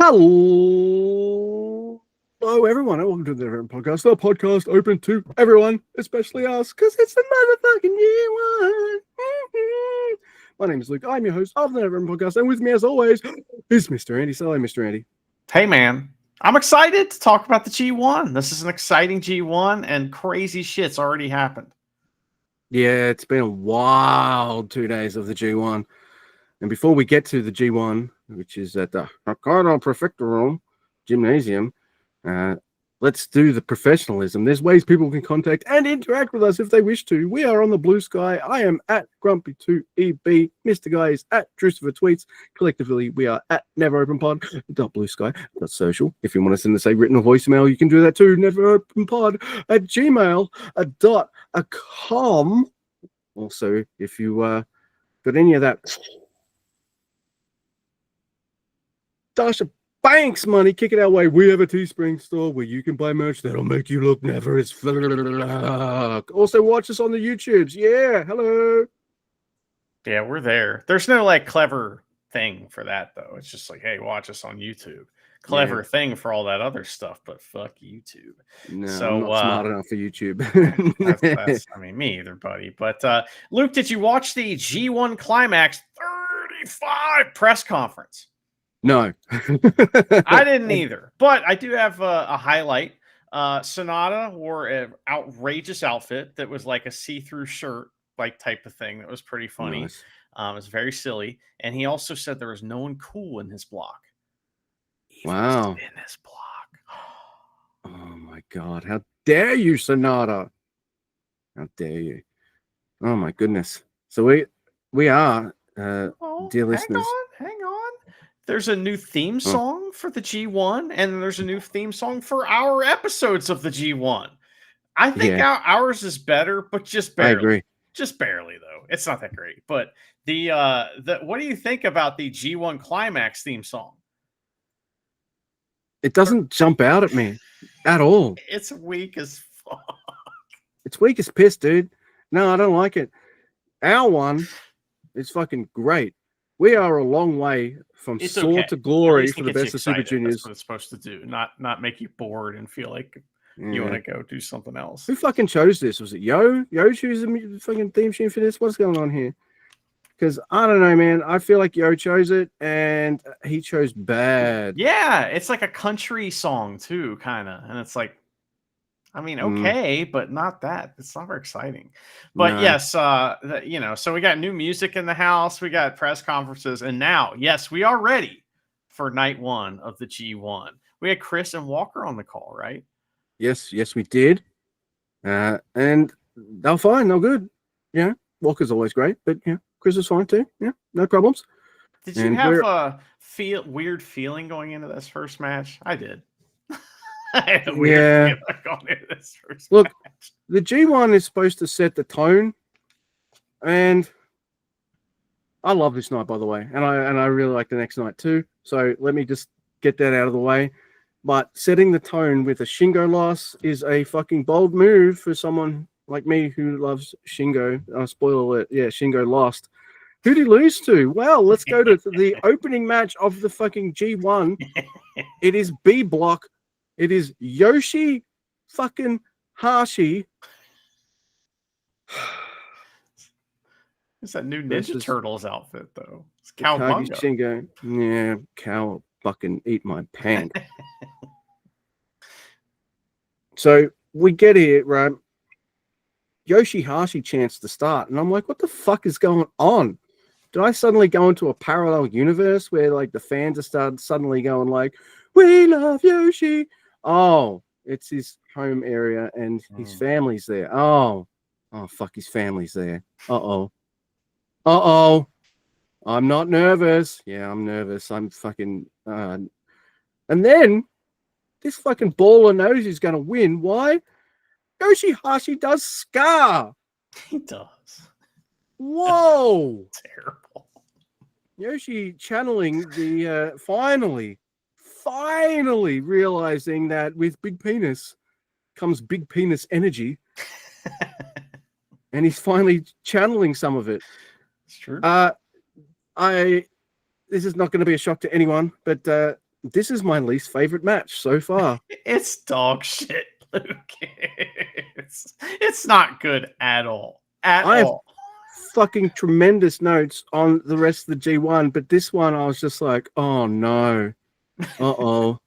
Hello, everyone, and welcome to the Everyone Podcast. The podcast open to everyone, especially us, because it's the motherfucking G1. My name is Luke. I'm your host of the Everyone Podcast, and with me, as always, is Mr. Andy. So, hello, Mr. Andy. Hey, man. I'm excited to talk about the G1. This is an exciting G1, and crazy shit's already happened. Yeah, it's been a wild 2 days of the G1. And before we get to the G1, which is at the Hokkaido Prefectural Gymnasium, let's do the professionalism. There's ways people can contact and interact with us if they wish to. We are on the Blue Sky. I am at Grumpy2EB. Mr. Guy is at Drucifer Tweets. Collectively, we are at NeverOpenPod.BlueSky.social. If you want to send us a written or voicemail, you can do that too. NeverOpenPod@gmail.com. Also, if you got any of that Dasha Banks money, kick it our way. We have a Teespring store where you can buy merch that'll make you look never as fuck. Also, watch us on the YouTubes. Yeah, hello. Yeah, we're there. There's no like clever thing for that though. It's just like, hey, watch us on YouTube. Clever thing for all that other stuff, but fuck YouTube. No, I'm not smart enough for YouTube. that's I mean, me either, buddy. But Luke, did you watch the G1 Climax 35 press conference? No. I didn't either, but I do have a highlight. Sonata wore an outrageous outfit that was like a see-through shirt, like type of thing. That was pretty funny. Nice. It was very silly. And he also said there was no one cool in his block. Wow. In his block. Oh my God. How dare you, Sonata? How dare you? Oh my goodness. So we are, dear listeners. Hang on. There's a new theme song for the G1, and there's a new theme song for our episodes of the G1. I think ours is better, but just barely. I agree. Just barely, though. It's not that great. But the what do you think about the G1 Climax theme song? It doesn't jump out at me at all. It's weak as fuck. It's weak as piss, dude. No, I don't like it. Our one is fucking great. We are a long way from sword to glory for the best of Super Juniors. That's what it's supposed to do. Not make you bored and feel like you want to go do something else. Who fucking chose this? Was it Yo? Yo chose the fucking theme tune for this? What's going on here? Because I don't know, man. I feel like Yo chose it and he chose bad. Yeah, it's like a country song too, kind of. And it's like, I mean, okay, but not that. It's not very exciting. But yes, so we got new music in the house. We got press conferences. And now, yes, we are ready for night one of the G1. We had Chris and Walker on the call, right? Yes, we did. And they're fine. They're good. Yeah, Walker's always great. But yeah, Chris is fine too. Yeah, no problems. Did you have a weird feeling going into this first match? I did. Look, the G1 is supposed to set the tone, and I love this night, by the way, and I really like the next night too. So let me just get that out of the way. But setting the tone with a Shingo loss is a fucking bold move for someone like me who loves Shingo. Spoiler alert, yeah, Shingo lost. Who did he lose to? Well, let's go to the opening match of the fucking G1. It is B block. It is Yoshi fucking Hashi. It's that new Ninja Turtles outfit, though. It's Cowabunga. Shingo. Yeah, cow fucking eat my pants. So we get here, right? Yoshi-Hashi chants to start, and I'm like, what the fuck is going on? Did I suddenly go into a parallel universe where like the fans are suddenly going like, we love Yoshi? Oh, it's his home area and his family's there. Oh, fuck, his family's there. Uh-oh. I'm not nervous. Yeah, I'm nervous. I'm fucking... And then this fucking baller knows he's going to win. Why? Yoshi-Hashi does Scar. He does. Whoa. Terrible. Yoshi channeling the... finally realizing that with big penis comes big penis energy. And he's finally channeling some of it. It's true. This is not going to be a shock to anyone, but this is my least favorite match so far. It's dog shit, Luke. It's not good at all. At I have all. fucking tremendous notes on the rest of the G1, but this one I was just like, oh no. Uh-oh.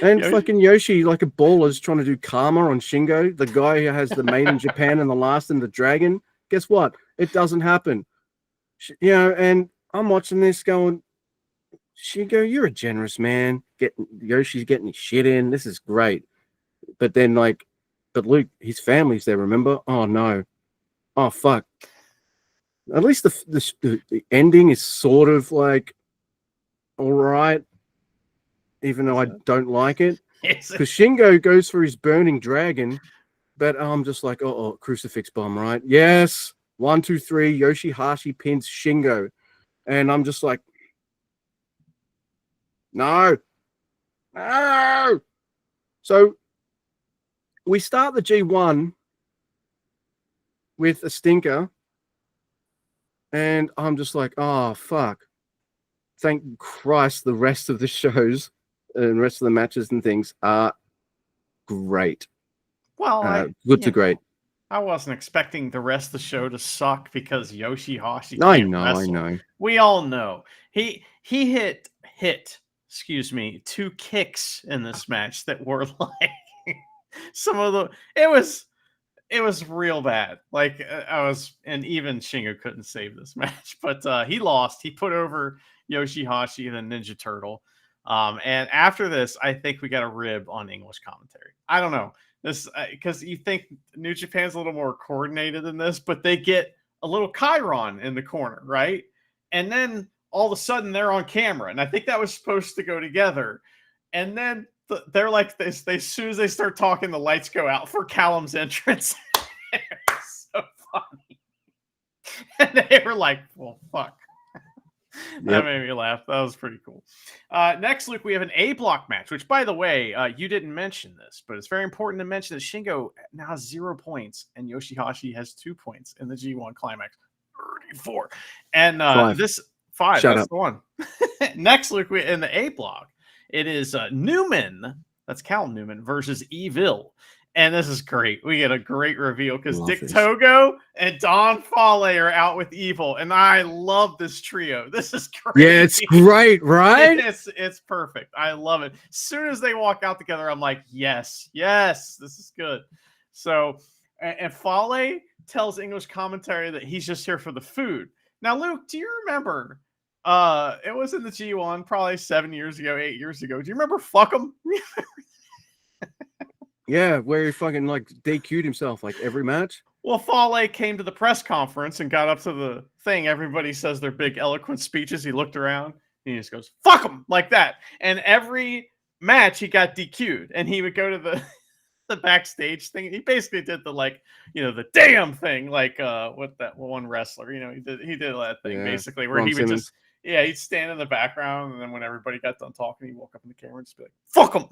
And fucking Yoshi, like a baller, is trying to do karma on Shingo, the guy who has the Made in Japan and the Last and the Dragon. Guess what? It doesn't happen. You know, and I'm watching this going, Shingo, you're a generous man. Yoshi's getting his shit in. This is great. But then, like, but Luke, his family's there, remember? Oh no. Oh fuck. At least the ending is sort of like all right, even though I don't like it. Because Shingo goes for his burning dragon, but I'm just like, oh, crucifix bomb, right? Yes. 1, 2, 3. Yoshihashi pins Shingo. And I'm just like, no. No. So we start the G1 with a stinker. And I'm just like, oh, fuck. Thank Christ the rest of the shows and rest of the matches and things are great. Well, good to great. I wasn't expecting the rest of the show to suck because Yoshihashi I can't wrestle. know. We all know. He hit, excuse me, 2 kicks in this match that were like some of the it was real bad. Like and even Shingo couldn't save this match, but he lost. He put over Yoshihashi and the Ninja Turtle. And after this, I think we got a rib on English commentary. I don't know this because you think New Japan's a little more coordinated than this, but they get a little Chiron in the corner, right? And then all of a sudden they're on camera, and I think that was supposed to go together. And then they're like this. As soon as they start talking, the lights go out for Callum's entrance. It's so funny. And they were like, well, fuck. That made me laugh. That was pretty cool. Next, Luke, we have an A block match, which, by the way, you didn't mention this, but it's very important to mention that Shingo now has 0 points and Yoshihashi has 2 points in the G1 Climax. 34. And 5. This 5, Shut that's up. the one. Next, Luke, we in the A block, it is Newman, that's Callum Newman, versus Evil. And this is great. We get a great reveal because Dick Togo and Don Fale are out with Evil. And I love this trio. This is great. Yeah, it's great, right? It's perfect. I love it. As soon as they walk out together, I'm like, yes, this is good. So, and Fale tells English commentary that he's just here for the food. Now, Luke, do you remember? It was in the G1 probably 7 years ago, 8 years ago. Do you remember Fuck 'em? Yeah, where he fucking like DQ'd himself like every match. Well, Fale came to the press conference and got up to the thing. Everybody says their big eloquent speeches. He looked around and he just goes, fuck him, like that. And every match he got DQ'd. And he would go to the backstage thing. He basically did the damn thing, like what that one wrestler, he did that thing basically where he would just he'd stand in the background, and then when everybody got done talking, he walk up in the camera and just be like, fuck him.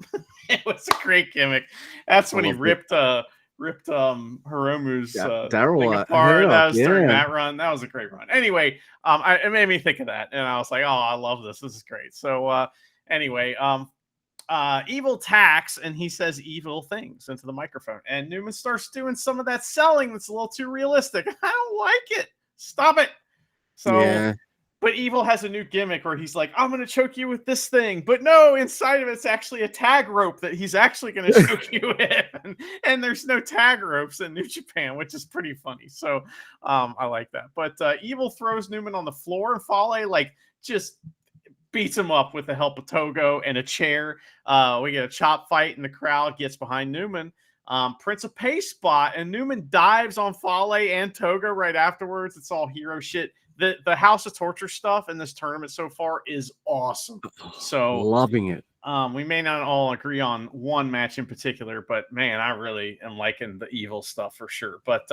It was a great gimmick. That's when he ripped Hiromu's thing apart. That was during that run. That was a great run. Anyway, it made me think of that, and I was like, oh, I love this. This is great. So anyway, Evil attacks, and he says evil things into the microphone, and Newman starts doing some of that selling that's a little too realistic. I don't like it. Stop it. So but Evil has a new gimmick where he's like, I'm going to choke you with this thing. But no, inside of it's actually a tag rope that he's actually going to choke you with. And there's no tag ropes in New Japan, which is pretty funny. So I like that. But Evil throws Newman on the floor, and Fale just beats him up with the help of Togo and a chair. We get a chop fight, and the crowd gets behind Newman. Prince of Pace spot, and Newman dives on Fale and Togo right afterwards. It's all hero shit. The House of Torture stuff in this tournament so far is awesome. So loving it. We may not all agree on one match in particular, but man, I really am liking the Evil stuff for sure. But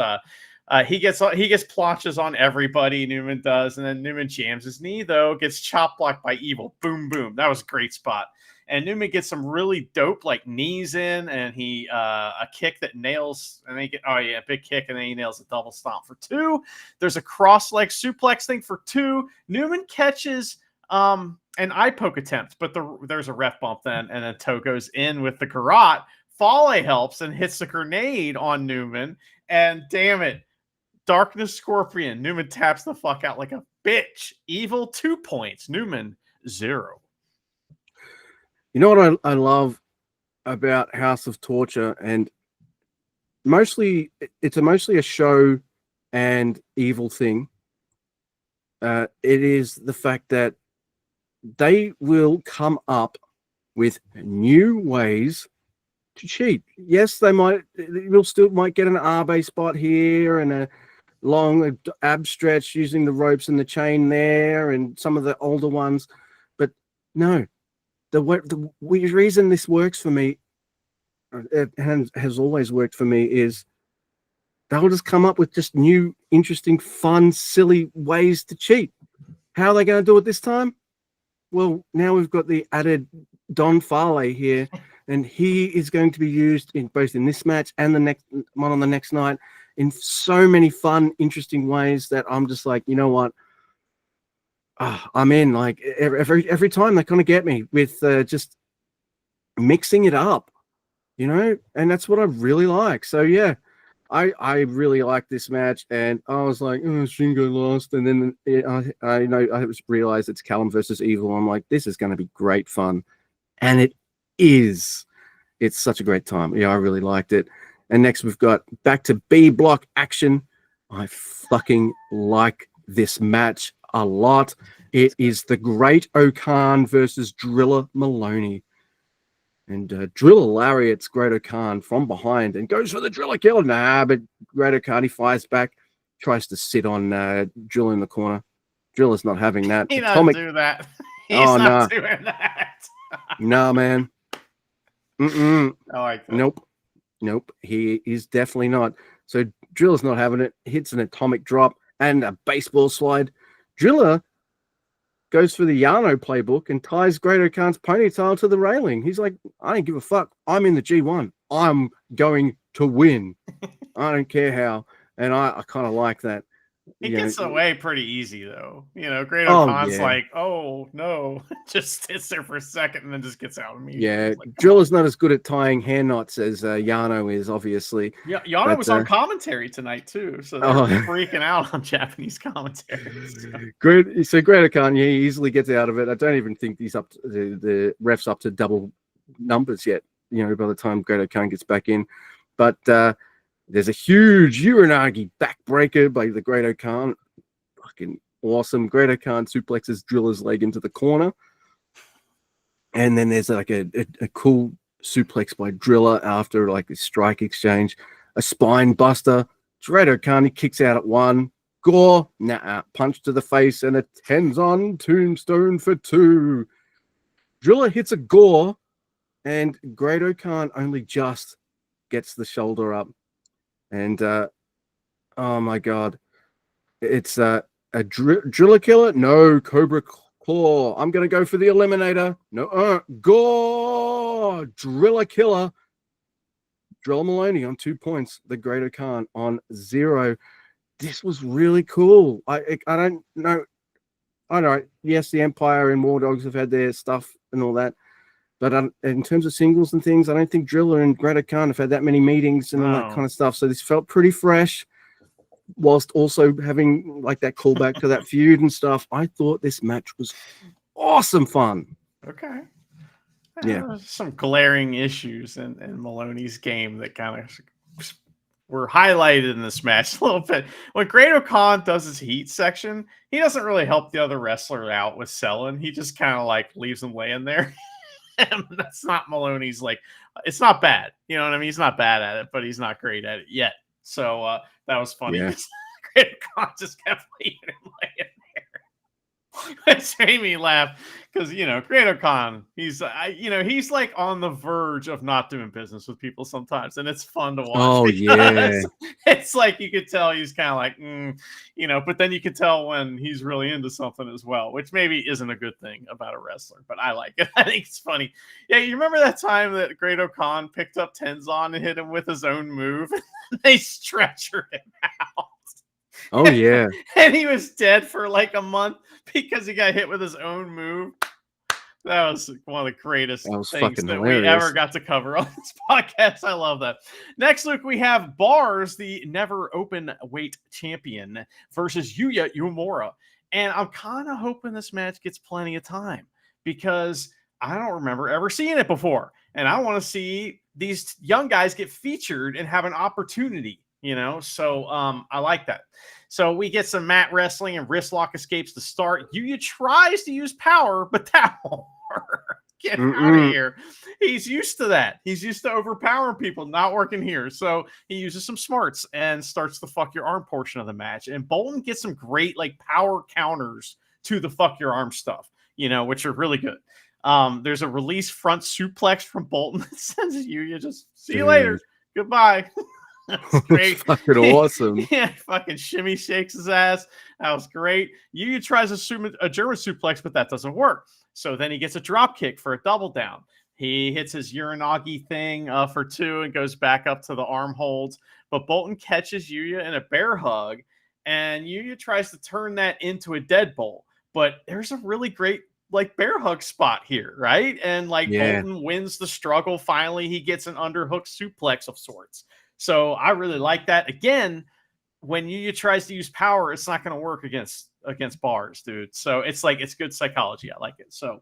he gets plotches on everybody. Newman does, and then Newman jams his knee though, gets chop blocked by Evil. Boom, boom. That was a great spot. And Newman gets some really dope knees in, and he a kick that nails, and they get big kick, and then he nails a double stomp for 2. There's a cross leg suplex thing for 2. Newman catches an eye poke attempt, but there's a ref bump then, and then Toe goes in with the garrote. Fale helps and hits the grenade on Newman, and damn it, Darkness Scorpion. Newman taps the fuck out like a bitch. Evil 2 points. Newman 0. You know what I love about House of Torture, and it's mostly a show and evil thing. It is the fact that they will come up with new ways to cheat. Yes, we'll still might get an R-base spot here and a long ab stretch using the ropes and the chain there and some of the older ones. But no, the reason this works for me, it has always worked for me, is they'll just come up with just new, interesting, fun, silly ways to cheat. How are they going to do it this time? Well, now we've got the added Don Fale here, and he is going to be used in both in this match and the next one on the next night in so many fun, interesting ways that I'm just like, you know what? I'm in. Like every time they kind of get me with just mixing it up, you know, and that's what I really like. So yeah, I really like this match, and I was like, oh, Shingo lost, and then I realized it's Callum versus Evil. I'm like, this is going to be great fun, and it is. It's such a great time. Yeah, I really liked it. And next we've got back to B block action. I fucking like this match a lot. It is the Great O'Khan versus Driller Maloney. And Driller lariats Great O'Khan from behind and goes for the Driller kill. Nah, but Great O'Khan, he fires back, tries to sit on Driller in the corner. Driller's not having that. He doesn't do that. He's not doing that. Nah, man. I like that. Nope. He is definitely not. So Driller's not having it. Hits an atomic drop and a baseball slide. Driller goes for the Yano playbook and ties Great O'Khan's ponytail to the railing. He's like, I don't give a fuck. I'm in the G1. I'm going to win. I don't care how. And I kind of like that. He gets away pretty easy, though. You know, Great O'Khan's like, oh, no. Just sits there for a second and then just gets out immediately. Yeah, like, Driller's not as good at tying hair knots as Yano is, obviously. Yeah, Yano was on commentary tonight, too. So they're freaking out on Japanese commentary. So Great O'Khan, he easily gets out of it. I don't even think he's up to, the ref's up to double numbers yet, you know, by the time Great O'Khan gets back in. But there's a huge Uranagi backbreaker by the Great O'Khan. Fucking awesome. Great O'Khan suplexes Driller's leg into the corner. And then there's like a cool suplex by Driller after like a strike exchange. A spine buster. Great O'Khan, he kicks out at one. Gore, punch to the face and a Tenzon tombstone for 2. Driller hits a Gore, and Great O'Khan only just gets the shoulder up. And oh my god, it's a Driller killer. No, Cobra Claw. I'm gonna go for the Eliminator. No, Gore, Driller killer. Driller Maloney on 2 points. The Great O'Khan on 0. This was really cool. I don't know. I know. Yes, the Empire and War Dogs have had their stuff and all that. But in terms of singles and things, I don't think Driller and Great O'Khan have had that many meetings and all that kind of stuff. So this felt pretty fresh, whilst also having like that callback to that feud and stuff. I thought this match was awesome fun. Okay. Yeah. Some glaring issues in Maloney's game that kind of were highlighted in this match a little bit. When Great O'Khan does his heat section, he doesn't really help the other wrestler out with selling. He just kind of like leaves him laying there. That's not Maloney's, like, it's not bad. You know what I mean? He's not bad at it, but he's not great at it yet. So that was funny. Yeah. Great O'Khan just kept leaving him laying there. It made me laugh because, you know, Great O'Khan, he's like on the verge of not doing business with people sometimes, and it's fun to watch. Oh yeah, it's like you could tell he's kind of like, you know, but then you could tell when he's really into something as well, which maybe isn't a good thing about a wrestler, but I like it. I think it's funny. Yeah, you remember that time that Great O'Khan picked up Tenzon and hit him with his own move? They stretchered him out. Oh yeah. And he was dead for like a month because he got hit with his own move. That was one of the greatest That was things fucking that we ever hilarious. got to cover on this podcast. I love that. Next, Luke, we have Bars, the never open weight champion, versus Yuya Uemura. And I'm kind of hoping this match gets plenty of time because I don't remember ever seeing it before. And I want to see these young guys get featured and have an opportunity, you know? So I like that. So we get some mat wrestling and wrist lock escapes to start. Yuya tries to use power, but that won't work. Get out of here. He's used to that. He's used to overpowering people, not working here. So he uses some smarts and starts the fuck your arm portion of the match. And Bolton gets some great like power counters to the fuck your arm stuff, you know, which are really good. There's a release front suplex from Bolton that sends Yuya just see you later. Goodbye. That's great. Fucking awesome. Yeah, fucking shimmy shakes his ass. That was great. Yuya tries a German suplex, but that doesn't work. So then he gets a drop kick for a double down. He hits his Uranagi thing for 2 and goes back up to the arm holds. But Bolton catches Yuya in a bear hug, and Yuya tries to turn that into a deadbolt. But there's a really great like bear hug spot here, right? And like Bolton wins the struggle. Finally, he gets an underhook suplex of sorts. So I really like that. Again, when Yuya tries to use power, it's not going to work against Bars, dude. So it's like it's good psychology. I like it. So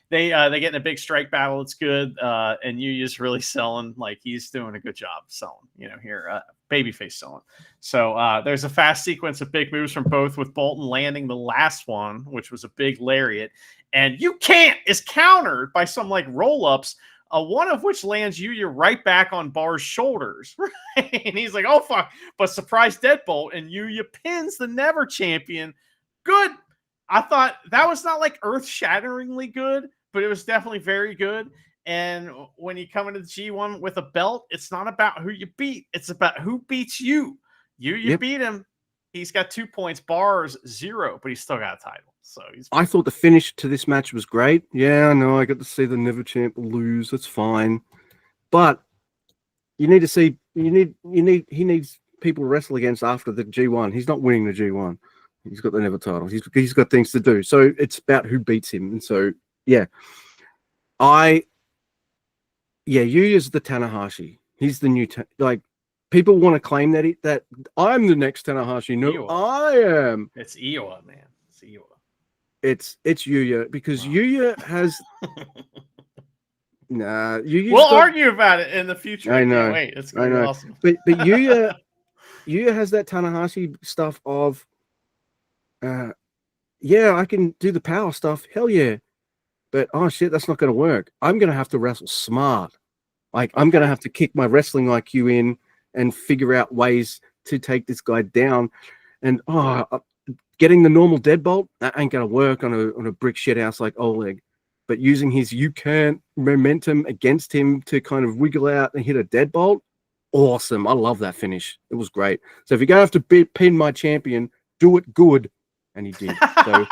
they get in a big strike battle. It's good. And Yuya's really selling. Like he's doing a good job selling. You know, here babyface selling. So there's a fast sequence of big moves from both, with Bolton landing the last one, which was a big lariat, and you can't is countered by some like roll ups. One of which lands Yuya right back on Bar's shoulders. Right? And he's like, oh, fuck. But surprise deadbolt, and Yuya pins the Never champion. Good. I thought that was not like earth-shatteringly good, but it was definitely very good. And when you come into the G1 with a belt, it's not about who you beat. It's about who beats you. Yuya beat him. He's got 2 points. Bars 0, but he's still got a title. So I thought the finish to this match was great. Yeah, I know. I got to see the Never Champ lose. That's fine. But you need to see he needs people to wrestle against after the G1. He's not winning the G1. He's got the Never title. He's got things to do. So it's about who beats him. And so yeah. Yuya's the Tanahashi. He's the new like people want to claim that I'm the next Tanahashi. No, Iwa. I am. It's Iwa, man. It's Iwa. It's Yuya because Yuya has Yuya. We'll argue about it in the future. I know. Wait, it's gonna be awesome. But Yuya has that Tanahashi stuff of I can do the power stuff. Hell yeah. But oh shit, that's not gonna work. I'm gonna have to wrestle smart. Like I'm gonna have to kick my wrestling IQ in and figure out ways to take this guy down. And getting the normal deadbolt, that ain't gonna work on a brick shit house like Oleg. But using his you can't momentum against him to kind of wiggle out and hit a deadbolt, awesome. I love that finish. It was great. So if you're gonna have to pin my champion, do it good. And he did. So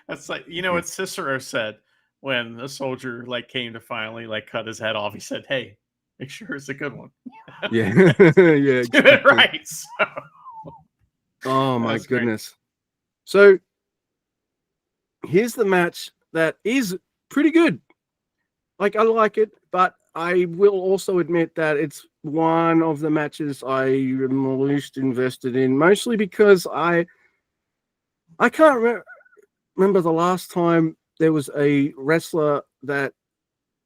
that's like what Cicero said when a soldier like came to finally like cut his head off. He said, "Hey, make sure it's a good one." Yeah, yeah, do it right. So. Oh my goodness. Great. So here's the match that is pretty good. Like I like it, but I will also admit that it's one of the matches I am least invested in, mostly because I can't remember the last time there was a wrestler that,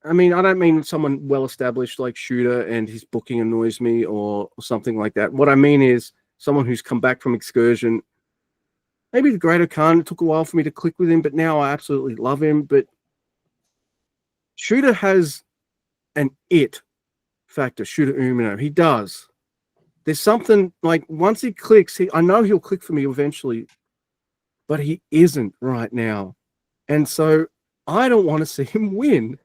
I mean, I don't mean someone well established like Shooter and his booking annoys me or something like that. What I mean is someone who's come back from excursion. Maybe the Great Khan, it took a while for me to click with him, but now I absolutely love him. But Shooter has an it factor, Shooter Umino. He does. There's something like once he clicks, I know he'll click for me eventually, but he isn't right now. And so I don't want to see him win.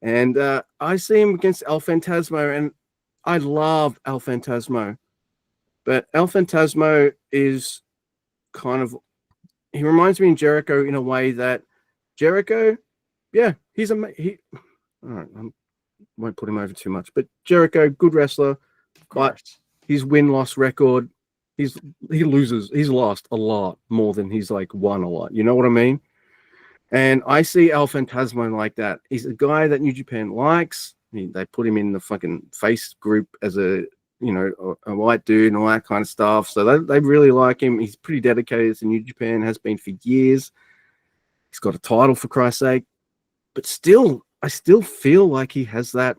And I see him against El Fantasmo, and I love El Fantasmo. But El Fantasmo is kind of, he reminds me of Jericho in a way that Jericho, yeah, he's all right, I won't put him over too much, but Jericho, good wrestler, but his win-loss record, he loses, he's lost a lot more than he's like won a lot. You know what I mean? And I see El Phantasmo like that. He's a guy that New Japan likes. They put him in the fucking face group as a a white dude and all that kind of stuff. So they really like him. He's pretty dedicated to New Japan, has been for years. He's got a title, for Christ's sake. But still, I still feel like he has that.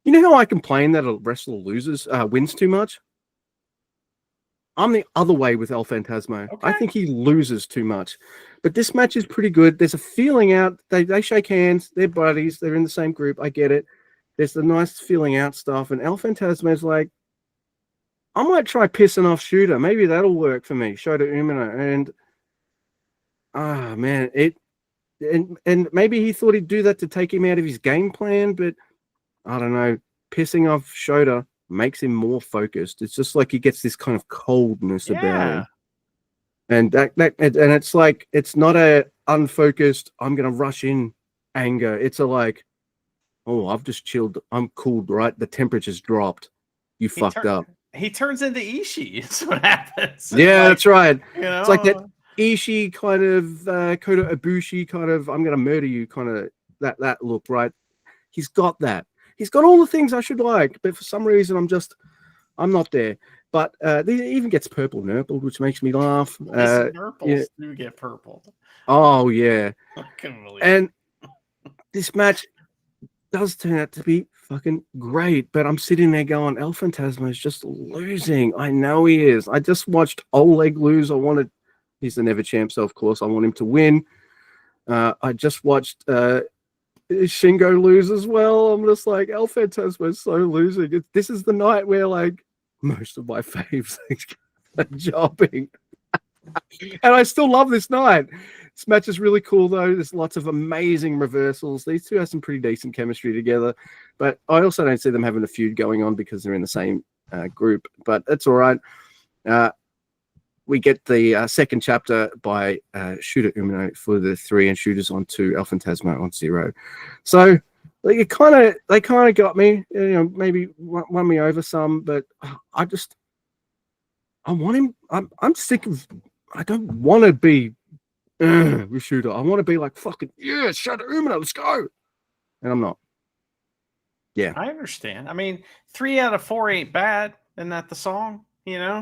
You know how I complain that a wrestler wins too much? I'm the other way with El Phantasmo. Okay. I think he loses too much. But this match is pretty good. There's a feeling out. They shake hands. They're buddies. They're in the same group. I get it. There's the nice feeling out stuff. And El Phantasmo's like, I might try pissing off Shooter. Maybe that'll work for me. Shota Umino. And man, and maybe he thought he'd do that to take him out of his game plan, but I don't know. Pissing off Shota makes him more focused. It's just like he gets this kind of coldness about him. And it's like, it's not a unfocused, I'm gonna rush in anger. It's a like, oh, I've just chilled. I'm cool, right? The temperature's dropped. You fucked up. He turns into Ishii. That's what happens. Yeah, that's right. It's like that Ishii kind of Kota Ibushi kind of, I'm gonna murder you kind of that look, right? He's got that. He's got all the things I should like, but for some reason I'm not there. But he even gets purple nurpled, which makes me laugh. Nurples do get purple. Oh yeah. I couldn't believe and this match does turn out to be fucking great, but I'm sitting there going, El Phantasmo is just losing. I know he is. I just watched Oleg lose. He's the never champ, so of course I want him to win. I just watched Shingo lose as well. I'm just like, El Phantasmo is so losing. This is the night where like most of my faves are jobbing. And I still love this night. This match is really cool, though. There's lots of amazing reversals. These two have some pretty decent chemistry together. But I also don't see them having a feud going on because they're in the same group. But that's all right. We get the second chapter by Shooter Umino for the 3 and Shooters on 2, El Phantasmo on 0. So they kind of got me. Maybe won me over some, but I want him. I'm sick of. I don't want to be with Shooter. I want to be like, fucking, yeah, Shooter Umino, let's go. And I'm not. Yeah. I understand. I mean, 3 out of 4 ain't bad. Isn't that the song?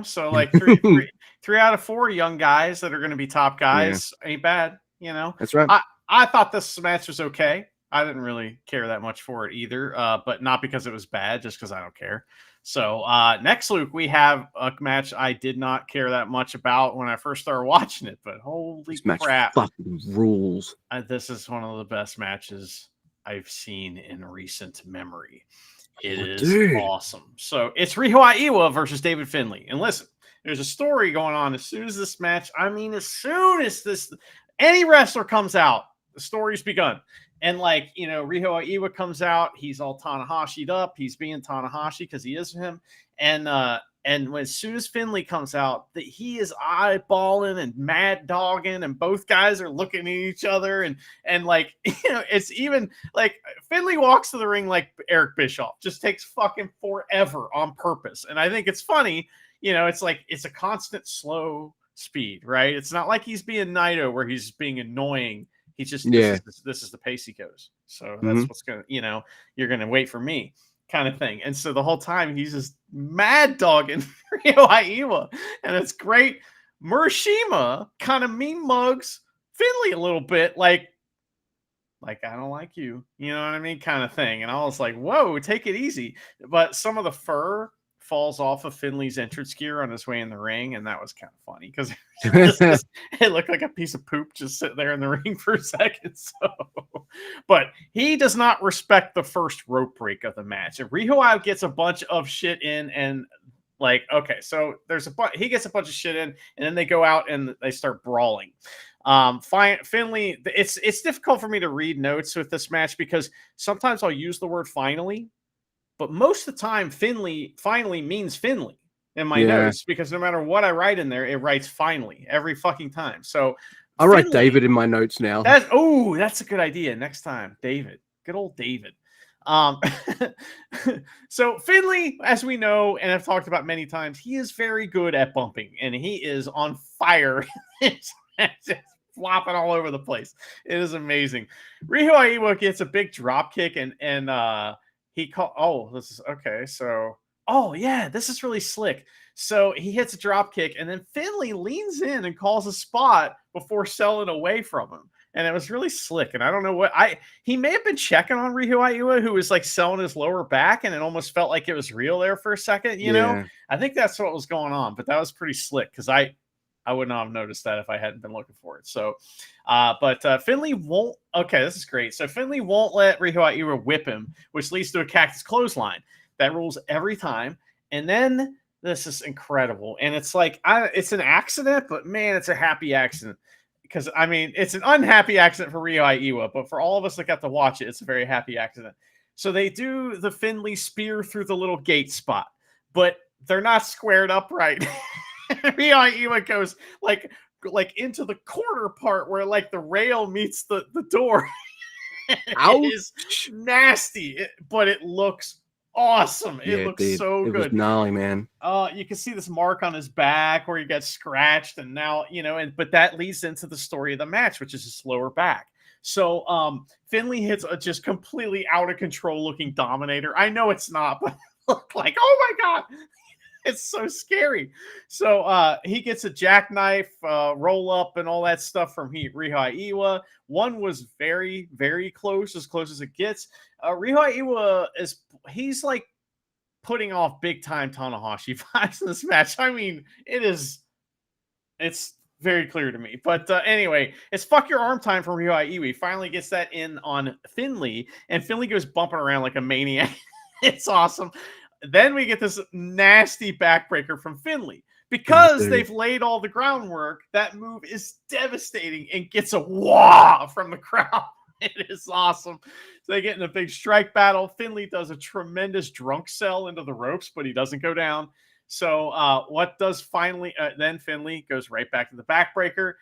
So like three out of 4 young guys that are going to be top guys ain't bad. That's right. I thought this match was okay. I didn't really care that much for it either, but not because it was bad, just because I don't care. So next, Luke, we have a match I did not care that much about when I first started watching it, but holy this match crap. Fucking rules. This is one of the best matches I've seen in recent memory. It is awesome. So it's Riho Aiwa versus David Finlay. And listen, there's a story going on as soon as this match, as soon as any wrestler comes out, the story's begun. And like, Riho Aiwa comes out, he's all Tanahashi'd up. He's being Tanahashi because he is him. And as soon as Finlay comes out, that he is eyeballing and mad dogging, and both guys are looking at each other, and like, it's even like Finlay walks to the ring like Eric Bischoff, just takes fucking forever on purpose. And I think it's funny, it's like it's a constant slow speed, right? It's not like he's being Naito where he's being annoying. He's just this is the pace he goes. So that's what's gonna, you're gonna wait for me, kind of thing. And so the whole time he's just mad dogging Riho Aiwa, and it's great. Murashima kind of mean mugs Finlay a little bit, like I don't like you, you know what I mean, kind of thing. And I was like, whoa, take it easy. But some of the fur falls off of Finley's entrance gear on his way in the ring, and that was kind of funny because it looked like a piece of poop just sitting there in the ring for a second. So, but he does not respect the first rope break of the match. And Riho Aiwa gets a bunch of shit in, and like, okay, so he gets a bunch of shit in, and then they go out and they start brawling. Finley, it's difficult for me to read notes with this match because sometimes I'll use the word finally, but most of the time, finally means Finley in my notes, because no matter what I write in there, it writes finally every fucking time. So I'll write David in my notes now. That's a good idea. Next time, David. Good old David. So Finley, as we know, and I've talked about many times, he is very good at bumping, and he is on fire. flopping all over the place. It is amazing. Ryu Aiwa gets a big drop kick and he called. Oh, this is okay. So, oh yeah, this is really slick. So he hits a drop kick, and then Finley leans in and calls a spot before selling away from him. And it was really slick. And I don't know what he may have been checking on Ryu Aiwa, who was like selling his lower back, and it almost felt like it was real there for a second, you know? I think that's what was going on, but that was pretty slick because I would not have noticed that if I hadn't been looking for it. So, but Finley won't. Okay, this is great. So Finley won't let Ryu Aiwa whip him, which leads to a cactus clothesline. That rules every time. And then this is incredible. And it's like, it's an accident, but man, it's a happy accident. Because, I mean, it's an unhappy accident for Ryu Aiwa, but for all of us that got to watch it, it's a very happy accident. So they do the Finley spear through the little gate spot, but they're not squared up right. Ryu Aiwa goes like into the corner part where like the rail meets the door. It is nasty, but it looks awesome. It looks so good. It was gnarly, man. You can see this mark on his back where he got scratched, and now, you know, but that leads into the story of the match, which is his lower back. So Finley hits a just completely out of control looking dominator. I know it's not, but look like, oh my God, it's so scary. So he gets a jackknife, roll up, and all that stuff from Ryu Aiwa. One was very, very close as it gets. Ryu Aiwa he's like putting off big time Tanahashi vibes in this match. I mean, it's very clear to me. But anyway, it's fuck your arm time from Ryu Aiwa. He finally gets that in on Finley, and Finley goes bumping around like a maniac. It's awesome. Then we get this nasty backbreaker from Finley. Because they've laid all the groundwork, that move is devastating and gets a wah from the crowd. It is awesome. So they get in a big strike battle. Finley does a tremendous drunk sell into the ropes, but he doesn't go down. So what does finally then Finley goes right back to the backbreaker.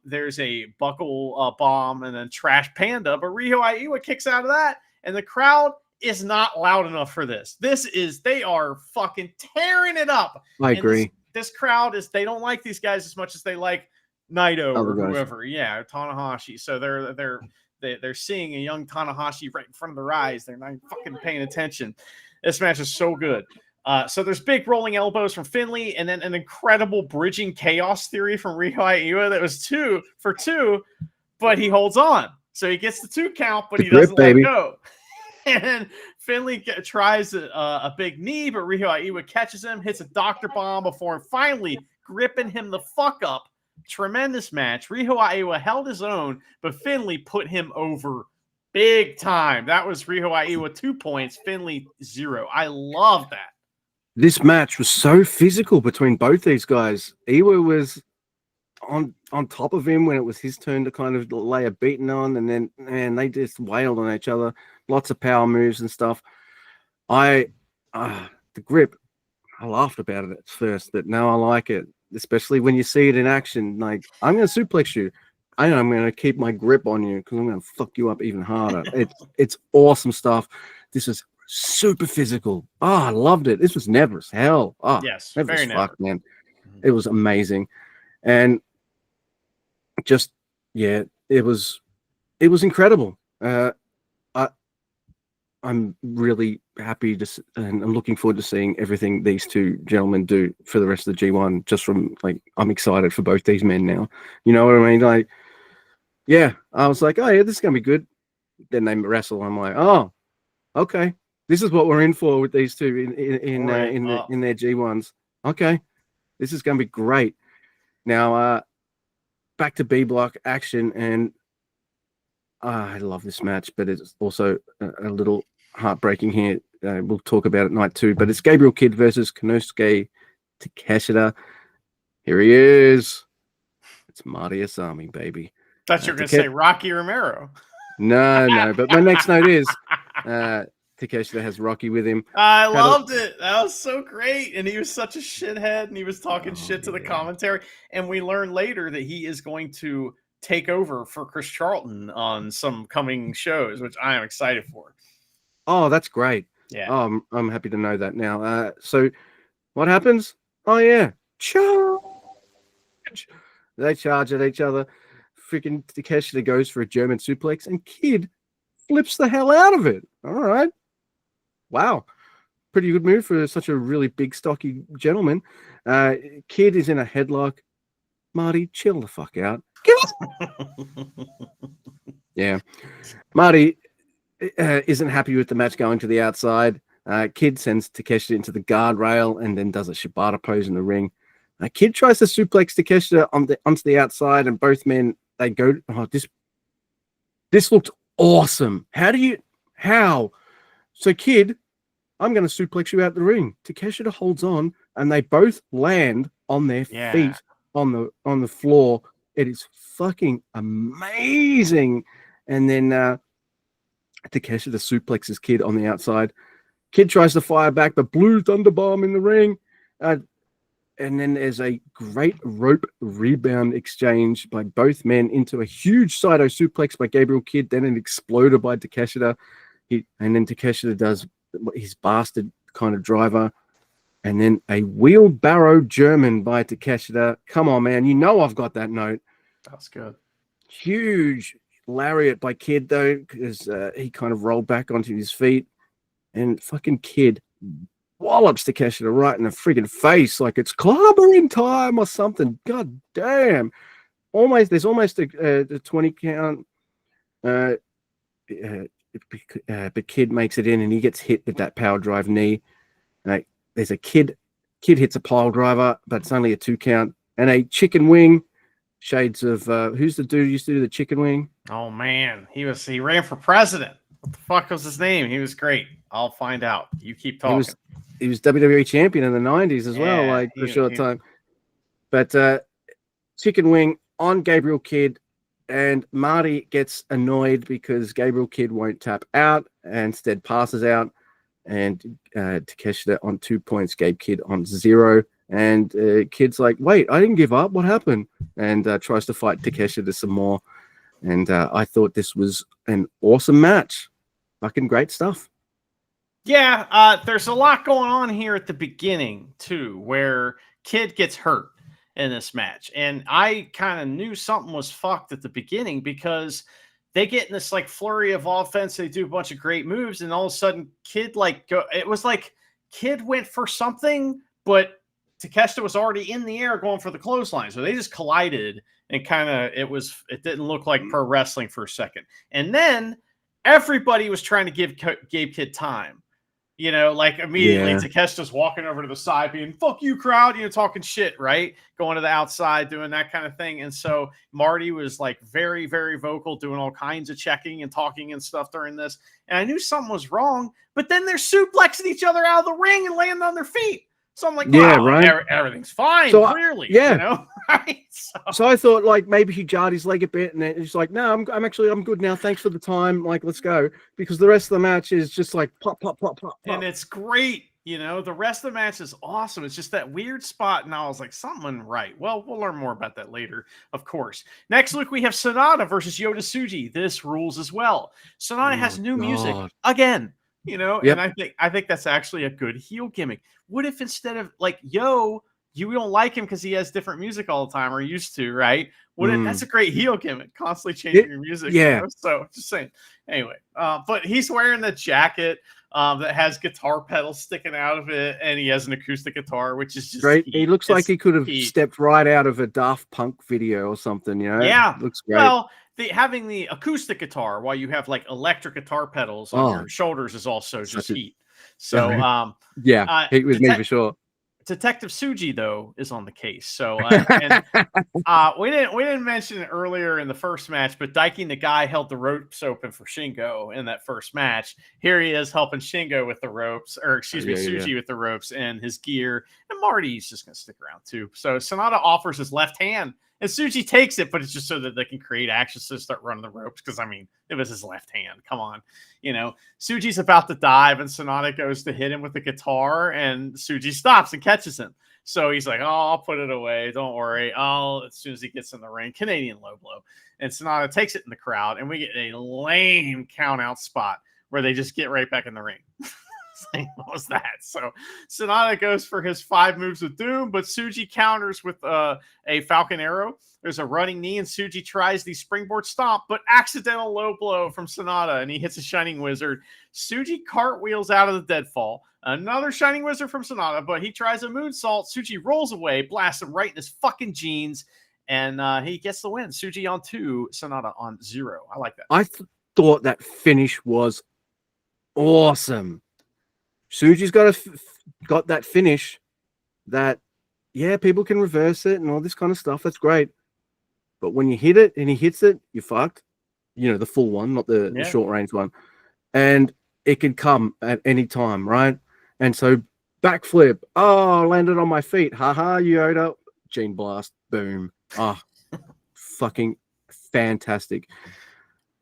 There's a buckle bomb and then trash panda, but Ryu Aiwa kicks out of that, and the crowd is not loud enough for this. They are fucking tearing it up. I agree. This crowd they don't like these guys as much as they like Naito or whoever. Yeah, Tanahashi. So they're seeing a young Tanahashi right in front of their eyes. They're not fucking paying attention. This match is so good. So there's big rolling elbows from Finley, and then an incredible bridging chaos theory from Ryu Aiwa that was 2 for 2, but he holds on. So he gets the 2 count, but he doesn't let go. And then Finley tries a big knee, but Ryu Aiwa catches him, hits a doctor bomb before finally gripping him the fuck up. Tremendous match. Ryu Aiwa held his own, but Finley put him over big time. That was Ryu Aiwa 2 points, Finley 0. I love that. This match was so physical between both these guys. Aiwa was on top of him when it was his turn to kind of lay a beating on, and then, man, they just wailed on each other. Lots of power moves and stuff. The grip, I laughed about it at first, but now I like it, especially when you see it in action. Like, I'm going to suplex you. I know I'm going to keep my grip on you because I'm going to fuck you up even harder. It's awesome stuff. This is super physical. Oh, I loved it. This was never as hell. Oh, yes, never very as never. fuck, man. It was amazing. And just, yeah, it was incredible. I'm really happy and I'm looking forward to seeing everything these two gentlemen do for the rest of the G1. Just from, like, I'm excited for both these men now. You know what I mean? Like, yeah, I was like, oh yeah, this is gonna be good. Then they wrestle. I'm like, oh, okay, this is what we're in for with these two in their G1s. Okay, this is gonna be great. Now, back to B block action, and I love this match, but it's also a little heartbreaking here. We'll talk about it night 2, but it's Gabriel Kidd versus Konosuke Takeshita. Here he is. It's Marty Asami, baby. Thought you were going to say Rocky Romero. No, but my next note is Takeshita has Rocky with him. I loved it. That was so great. And he was such a shithead, and he was talking shit to the commentary. And we learned later that he is going to take over for Chris Charlton on some coming shows, which I am excited for. Oh, that's great. Yeah. Oh, I'm happy to know that now. So what happens? Oh, yeah. Charge. They charge at each other. freaking Takeshita goes for a German suplex, and Kid flips the hell out of it. All right. Wow. Pretty good move for such a really big, stocky gentleman. Kid is in a headlock. Marty, chill the fuck out. Yeah. Marty isn't happy with the match going to the outside. Kid sends Takeshita into the guardrail and then does a Shibata pose in the ring. Kid tries to suplex Takeshita onto the outside, and both men, they go, oh, this looked awesome. How? So Kid, I'm going to suplex you out the ring. Takeshita holds on, and they both land on their feet on the floor. It is fucking amazing. And then Takeshita suplexes Kid on the outside. Kid tries to fire back, but Blue Thunderbomb in the ring. And then there's a great rope rebound exchange by both men into a huge Saito suplex by Gabriel Kidd, then an exploder by Takeshita. And then Takeshita does his bastard kind of driver. And then a wheelbarrow German by Takeshita. Come on, man. You know I've got that note. That's good. Huge lariat by Kidd, though, because he kind of rolled back onto his feet. And fucking Kidd wallops Takeshita right in the friggin' face like it's clobbering time or something. God damn. There's almost a 20 count. But Kidd makes it in, and he gets hit with that power drive knee. There's a Kidd hits a pile driver, but it's only a 2 count. And a chicken wing. Shades of who's the dude who used to do the chicken wing? Oh man, he ran for president. What the fuck was his name? He was great. I'll find out. You keep talking. He was WWE champion in the 90s as well, like for a short time. But chicken wing on Gabriel Kidd, and Marty gets annoyed because Gabriel Kidd won't tap out and instead passes out. And Takeshita on 2 points, Gabe Kidd on 0. And Kidd's like, wait, I didn't give up. What happened? And tries to fight Takeshita some more. And I thought this was an awesome match. Fucking great stuff. Yeah, there's a lot going on here at the beginning, too, where Kidd gets hurt in this match. And I kind of knew something was fucked at the beginning because they get in this like flurry of offense. They do a bunch of great moves, and all of a sudden, Kidd it was like Kidd went for something, but Takeshita was already in the air going for the clothesline. So they just collided, and it didn't look like pro wrestling for a second. And then everybody was trying to give Gabe Kidd time. You know, like immediately Takeshita's walking over to the side being, fuck you, crowd, talking shit, right? Going to the outside, doing that kind of thing. And so Marty was like very, very vocal, doing all kinds of checking and talking and stuff during this. And I knew something was wrong, but then they're suplexing each other out of the ring and laying on their feet. So I'm like, wow, right? Everything's fine, so, clearly. Right? So I thought like maybe he jarred his leg a bit, and then he's like, no, I'm good now. Thanks for the time. Like, let's go. Because the rest of the match is just like pop, pop, pop, pop, pop. And it's great. The rest of the match is awesome. It's just that weird spot. And I was like, something right. Well, we'll learn more about that later, of course. Next week, we have Sonata versus Yota Tsuji. This rules as well. Sonata has new music again. Yep. And I think that's actually a good heel gimmick. What if instead of like, you don't like him because he has different music all the time or used to, right? That's a great heel gimmick, constantly changing your music. Yeah. So just saying. Anyway, but he's wearing the jacket that has guitar pedals sticking out of it, and he has an acoustic guitar, which is just great. He looks like he could have stepped right out of a Daft Punk video or something, Yeah. Looks great. Well, having the acoustic guitar while you have like electric guitar pedals on your shoulders is also just heat. So, it was me for sure. Detective Tsuji though is on the case. So, we didn't mention it earlier in the first match, but Daiki Nagai held the ropes open for Shingo in that first match. Here he is helping Shingo with the ropes, or Tsuji with the ropes and his gear. And Marty's just going to stick around too. So Sonata offers his left hand, and Tsuji takes it, but it's just so that they can create action to start running the ropes. Because it was his left hand. Come on, Tsuji's about to dive, and Sonata goes to hit him with the guitar, and Tsuji stops and catches him. So he's like, "Oh, I'll put it away. Don't worry. As soon as he gets in the ring, Canadian low blow." And Sonata takes it in the crowd, and we get a lame count out spot where they just get right back in the ring. Like, what was that? So Sonata goes for his 5 moves of doom, but Tsuji counters with a Falcon Arrow. There's a running knee, and Tsuji tries the springboard stomp, but accidental low blow from Sonata, and he hits a Shining Wizard. Tsuji cartwheels out of the deadfall. Another Shining Wizard from Sonata, but he tries a moonsault. Tsuji rolls away, blasts him right in his fucking jeans, and he gets the win. Tsuji on 2, Sonata on 0. I like that. I thought that finish was awesome. Tsuji's got that finish that, yeah, people can reverse it and all this kind of stuff. That's great. But when you hit it and he hits it, you're fucked. You know, the full one, not the short range one. And it can come at any time, right? And so backflip. Oh, landed on my feet. Haha, Yoda. Gene Blast. Boom. Oh, fucking fantastic.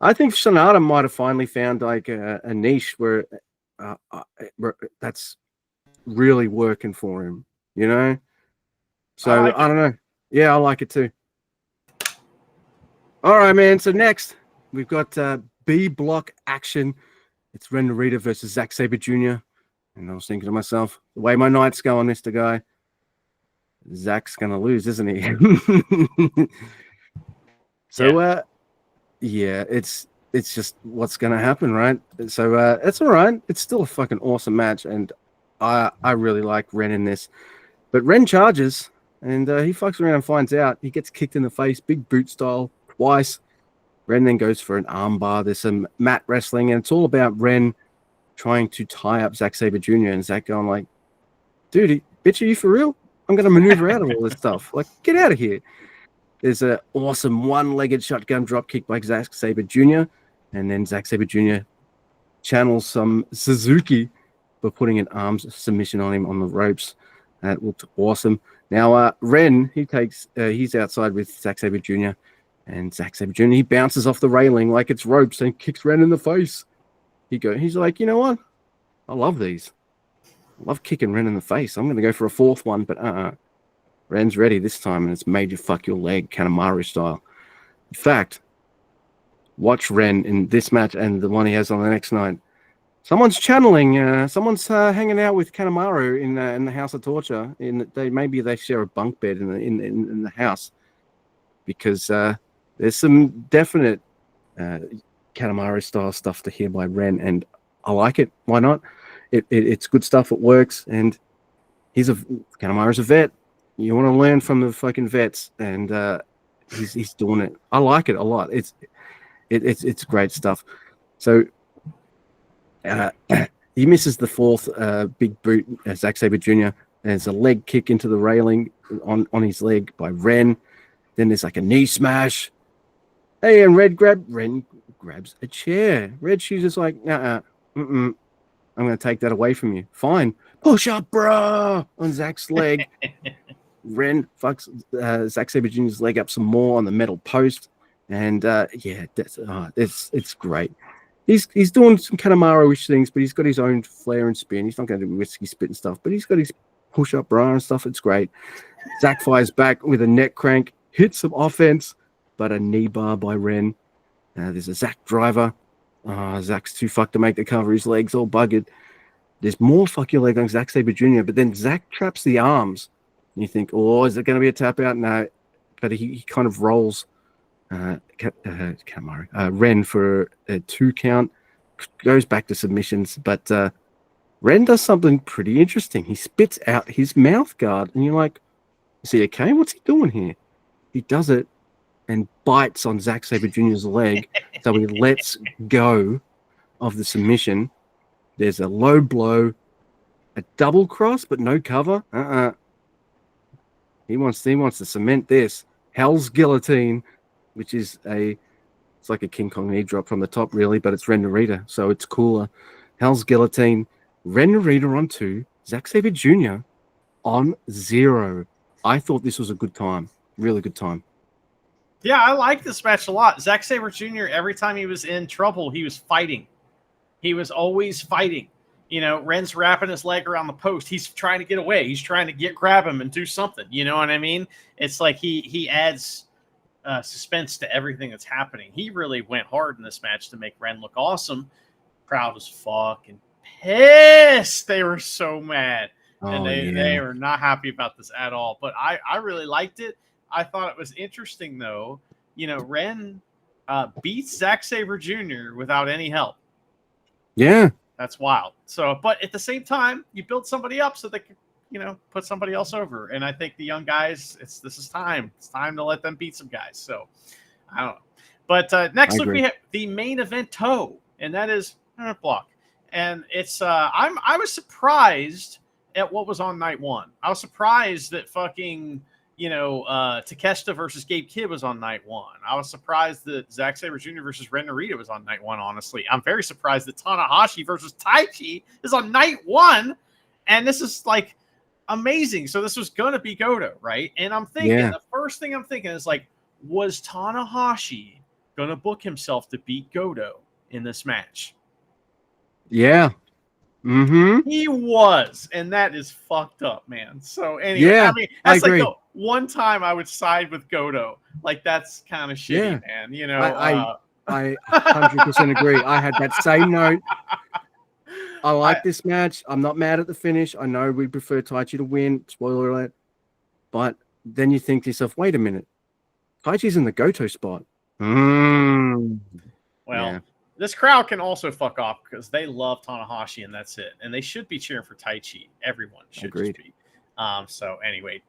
I think Sonata might have finally found like a niche where that's really working for him, you know? So I don't know. Yeah, I like it too. All right, man. So next we've got B block action. It's Ren Narita versus Zack Sabre Jr. And I was thinking to myself, the way my night's going, Mr. Guy, Zack's gonna lose, isn't he? So yeah, it's just what's gonna happen, right? So it's all right. It's still a fucking awesome match, and I really like Ren in this. But Ren charges, and he fucks around and finds out. He gets kicked in the face, big boot style, twice. Ren then goes for an armbar. There's some mat wrestling, and it's all about Ren trying to tie up Zack Sabre Jr. and Zack going like, dude, bitch, are you for real? I'm going to maneuver out of all this stuff. Like, get out of here. There's an awesome one-legged shotgun drop kick by Zack Sabre Jr. And then Zack Sabre Jr. channels some Suzuki for putting an arms submission on him on the ropes. That looked awesome. Now, Ren, he's outside with Zack Sabre Jr. And Zack Sabre Jr., he bounces off the railing like it's ropes and kicks Ren in the face. He's like, you know what? I love these. I love kicking Ren in the face. I'm going to go for a 4th one, but Ren's ready this time, and it's made you fuck your leg, Kanemaru style. In fact, watch Ren in this match and the one he has on the next night. Someone's channeling. Someone's hanging out with Kanemaru in the House of Torture. Maybe they share a bunk bed in the house, because there's some definite Kanemaru style stuff to hear by Ren, and I like it. Why not? It's good stuff. It works, and Kanemaru's a vet. You want to learn from the fucking vets, and he's doing it. I like it a lot. It's great stuff. So he misses the 4th big boot, Zack Sabre Jr. There's a leg kick into the railing on his leg by Ren. Then there's like a knee smash. Hey, and Ren grabs a chair. Red Shoes is like, I'm going to take that away from you. Fine. Push up, bro, on Zack's leg. Ren fucks Zack Sabre Jr.'s leg up some more on the metal post. And it's great. He's doing some Kanemaru-ish things, but he's got his own flair and spin. He's not going to do whiskey spit and stuff, but he's got his push-up bra and stuff. It's great. Zack fires back with a neck crank, hits some offense, but a knee bar by Ren. There's a Zack driver. Zack's too fucked to make the cover. His leg's all buggered. There's more fuck your leg on Zack Sabre Jr., but then Zack traps the arms. And you think, oh, is it going to be a tap out? No, but he kind of rolls Ren for a 2 count, goes back to submissions, but Ren does something pretty interesting. He spits out his mouth guard, and you're like, is he okay? What's he doing here? He does it and bites on Zack Sabre Jr.'s leg, so he lets go of the submission. There's a low blow, a double cross, but no cover. He wants to cement this. Hell's Guillotine, which is it's like a King Kong knee drop from the top, really, but it's Ren Narita, so it's cooler. Hell's Guillotine, Ren Narita on 2, Zack Sabre Jr. on 0. I thought this was a good time, really good time. Yeah, I like this match a lot. Zack Sabre Jr., every time he was in trouble, he was fighting. He was always fighting. You know, Ren's wrapping his leg around the post. He's trying to get away. He's trying to grab him and do something. You know what I mean? It's like he adds suspense to everything that's happening. He really went hard in this match to make Ren look awesome. Proud as fuck. And pissed. They were so mad. And Oh, they yeah. were not happy about this at all. But I really liked it. I thought it was interesting, though. Ren beats Zack Sabre Jr. without any help. Yeah. That's wild. So, but at the same time, you build somebody up so they can, put somebody else over. And I think the young guys, this is time. It's time to let them beat some guys. So, I don't know. But next up, we have the main event and that is Block. And it's I was surprised at what was on night one. I was surprised that fucking Takeshita versus Gabe Kidd was on night one. I was surprised that Zack Sabre Jr. versus Ren Narita was on night one, honestly. I'm very surprised that Tanahashi versus Taichi is on night one. And this is like amazing. So this was going to be Goto, right? And I'm thinking, the first thing I'm thinking is like, was Tanahashi going to book himself to beat Goto in this match? Yeah. Mm-hmm. He was, and that is fucked up, man. So anyway, I mean, that's like the one time I would side with Goto. Like that's kind of shitty, man. I 100% agree. I had that same note. I like this match. I'm not mad at the finish. I know we prefer Taichi to win. Spoiler alert. But then you think to yourself, wait a minute. Taichi's in the Goto spot. Well, this crowd can also fuck off because they love Tanahashi and that's it. And they should be cheering for Taichi. Everyone should just be. So anyway,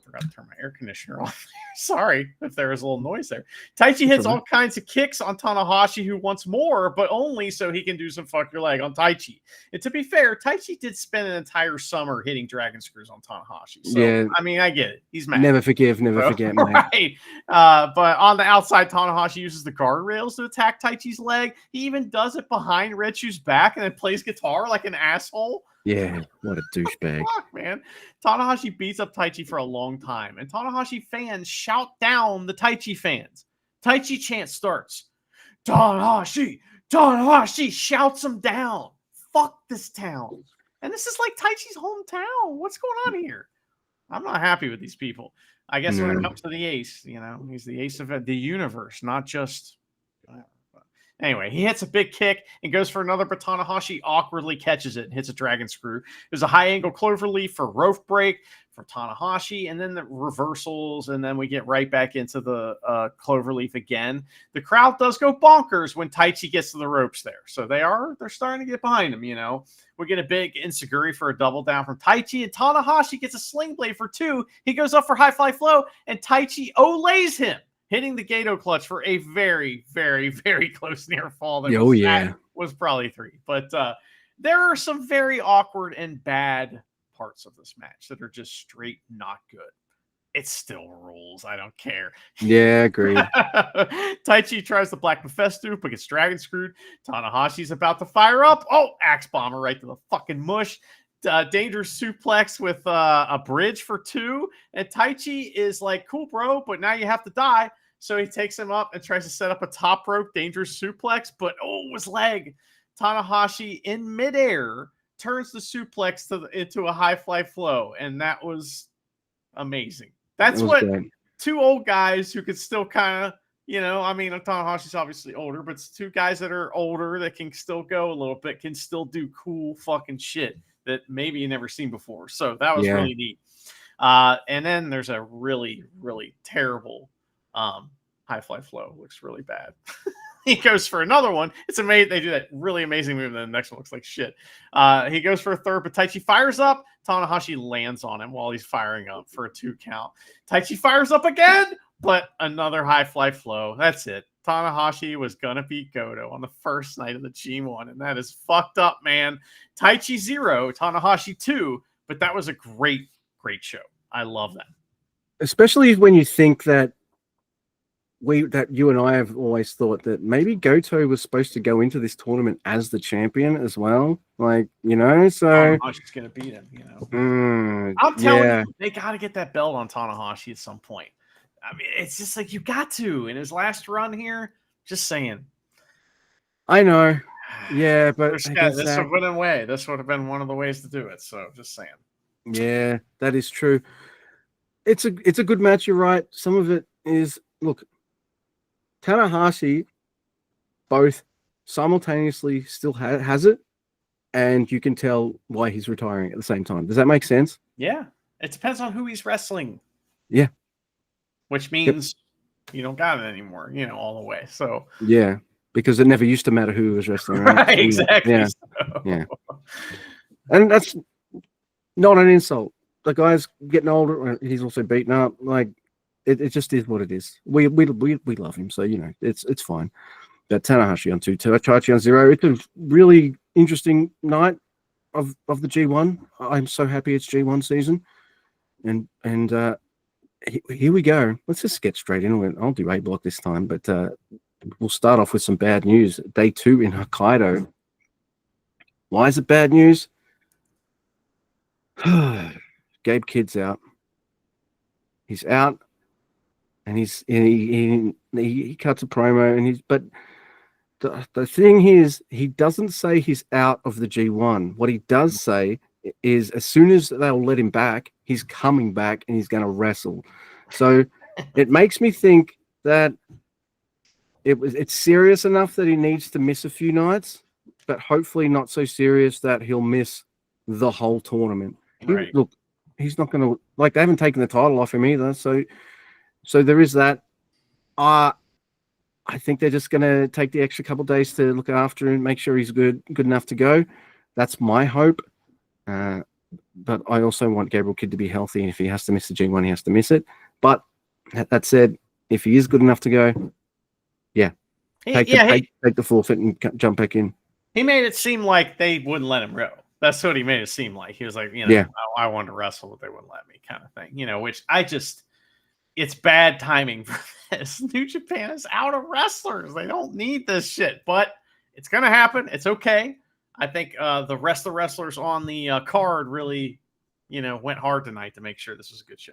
forgot to turn my air conditioner on. Sorry if there was a little noise there. Taichi hits all kinds of kicks on Tanahashi, who wants more, but only so he can do some fuck your leg on Taichi. And to be fair, Taichi did spend an entire summer hitting dragon screws on Tanahashi. So, I mean, I get it. He's mad. Never forgive, never forget, man. Right. But on the outside, Tanahashi uses the guardrails to attack Taichi's leg. He even does it behind Retsu's back and then plays guitar like an asshole. Yeah, what a douchebag. Fuck, man. Tanahashi beats up Taichi for a long time, and Tanahashi fans shout down the Taichi fans. Taichi chant starts. Tanahashi, Tanahashi shouts him down. Fuck this town. And this is like Taichi's hometown. What's going on here? I'm not happy with these people. I guess when it comes to the ace, he's the ace of the universe, not just... Anyway, he hits a big kick and goes for another, but Tanahashi awkwardly catches it and hits a dragon screw. There's a high angle cloverleaf for rope break for Tanahashi, and then the reversals, and then we get right back into the cloverleaf again. The crowd does go bonkers when Taichi gets to the ropes there. So they're starting to get behind him, We get a big ensiguri for a double down from Taichi, and Tanahashi gets a sling blade for 2. He goes up for high fly flow, and Taichi olays him, hitting the Gato clutch for a very, very, very close near fall. That was probably 3. But there are some very awkward and bad parts of this match that are just straight not good. It still rules. I don't care. Yeah, agreed. Taichi tries the Black Mephisto, but gets dragon screwed. Tanahashi's about to fire up. Oh, axe bomber right to the fucking mush. Dangerous suplex with a bridge for 2. And Taichi is like, cool, bro, but now you have to die. So he takes him up and tries to set up a top rope dangerous suplex, but his leg. Tanahashi in midair turns the suplex into a high fly flow, and that was amazing. That's what great. 2 old guys who could still kind of, Tanahashi's obviously older, but it's 2 guys that are older that can still go a little bit, can still do cool fucking shit that maybe you never seen before. So that was really neat. And then there's a really, really terrible high fly flow. Looks really bad. He goes for another one. It's amazing. They do that really amazing move, and then the next one looks like shit. He goes for a third, but Taichi fires up. Tanahashi lands on him while he's firing up for a 2 count. Taichi fires up again, but another high fly flow. That's it. Tanahashi was gonna beat Goto on the first night of the G1, and that is fucked up, man. Taichi 0, Tanahashi 2, but that was a great, great show. I love that. Especially when you think that you and I have always thought that maybe Goto was supposed to go into this tournament as the champion as well. Like, so Tanahashi's gonna beat him, I'm telling you, they gotta get that belt on Tanahashi at some point. I mean, it's just like you got to in his last run here. Just saying. I know. Yeah, but this would have been a way. This would have been one of the ways to do it. So just saying. Yeah, that is true. It's a good match, you're right. Some of it is, look, Tanahashi, both simultaneously still has it, and you can tell why he's retiring at the same time. Does that make sense? Yeah. It depends on who he's wrestling. Yeah. Which means you don't got it anymore, all the way. So yeah, because it never used to matter who was wrestling, right? right, exactly. Yeah. So. Yeah. And that's not an insult. The guy's getting older. He's also beaten up. Like it just is what it is. We love him, so it's fine. But Tanahashi on 2, Taichi on 0. It's a really interesting night of the G1. I'm so happy it's G1 season, and here we go. Let's just get straight into it. I'll do A block this time, but we'll start off with some bad news. Day 2 in Hokkaido. Why is it bad news? Gabe Kidd's out. He's out, and he cuts a promo, and but the thing is, he doesn't say he's out of the G1. What he does say is, as soon as they'll let him back, he's coming back and he's going to wrestle. So it makes me think that it's serious enough that he needs to miss a few nights, but hopefully not so serious that he'll miss the whole tournament. Right. Look, he's not going to, like, they haven't taken the title off him either. So there is that. I think they're just going to take the extra couple of days to look after him, make sure he's good enough to go. That's my hope. But I also want Gabriel Kidd to be healthy. And if he has to miss the G1, he has to miss it. But that said, if he is good enough to go, take the forfeit and jump back in. He made it seem like they wouldn't let him go. That's what he made it seem like. He was like, I wanted to wrestle, but they wouldn't let me, kind of thing. Which it's bad timing for this. New Japan is out of wrestlers. They don't need this shit, but it's going to happen. It's okay. I think the rest of the wrestlers on the card really, went hard tonight to make sure this was a good show.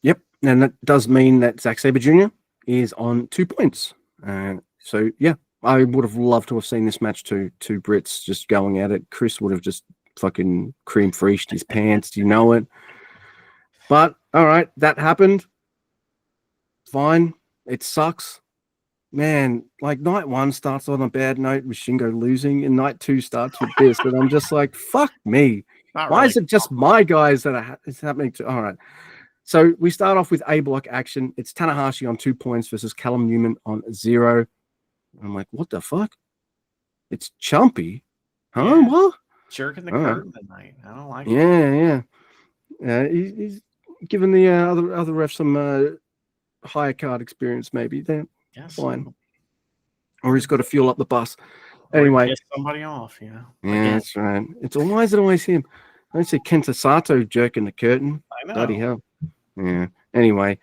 Yep. And that does mean that Zack Sabre Jr. is on 2 points. So, yeah, I would have loved to have seen this match too. Two Brits just going at it. Chris would have just fucking cream freeshed his pants. You know it. But, all right, that happened. Fine. It sucks. Man, like night 1 starts on a bad note with Shingo losing, and night 2 starts with this. But I'm just like, fuck me. Why is it just my guys that it's happening to? All right. So we start off with A block action. It's Tanahashi on 2 points versus Callum Newman on 0. I'm like, what the fuck? It's Chumpy. Huh? Yeah. What? Jerking the curtain tonight. I don't like it. Yeah. He's giving the other refs some higher card experience, maybe. Then fine. So. Or he's got to fuel up the bus. Anyway, piss somebody off, Yeah, that's right. Why is it always him? I don't see Kenta Sato jerking the curtain. I know. Bloody hell. Yeah. Anyway,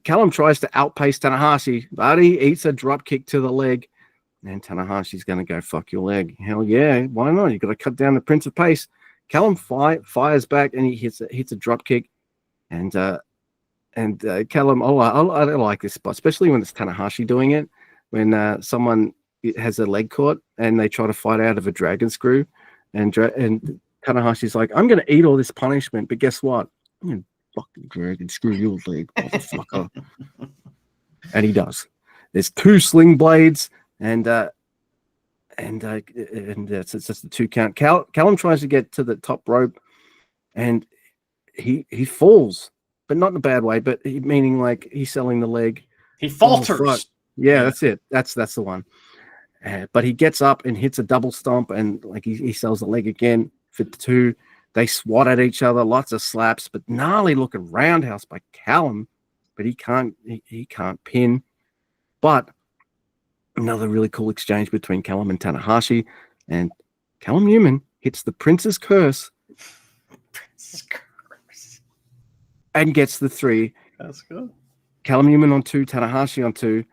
Callum tries to outpace Tanahashi, but he eats a drop kick to the leg, and Tanahashi's going to go fuck your leg. Hell yeah, why not? You got to cut down the Prince of Pace. Callum fires back, and he hits a drop kick, and Callum, I like this spot, especially when it's Tanahashi doing it. When someone has a leg caught and they try to fight out of a dragon screw, and Tanahashi's like, I'm going to eat all this punishment, but guess what? I'm going to fucking dragon screw your leg, motherfucker. And he does. There's 2 sling blades, and it's just a 2 count. Callum tries to get to the top rope, and he falls, but not in a bad way, but meaning like he's selling the leg. He falters. Yeah, that's it. That's the one. But he gets up and hits a double stomp, and like he sells the leg again for 2. They swat at each other, lots of slaps, but gnarly looking roundhouse by Callum, but he can't pin. But another really cool exchange between Callum and Tanahashi, and Callum Newman hits the Prince's Curse. And gets the 3. That's good. Callum Newman on 2, Tanahashi on 2.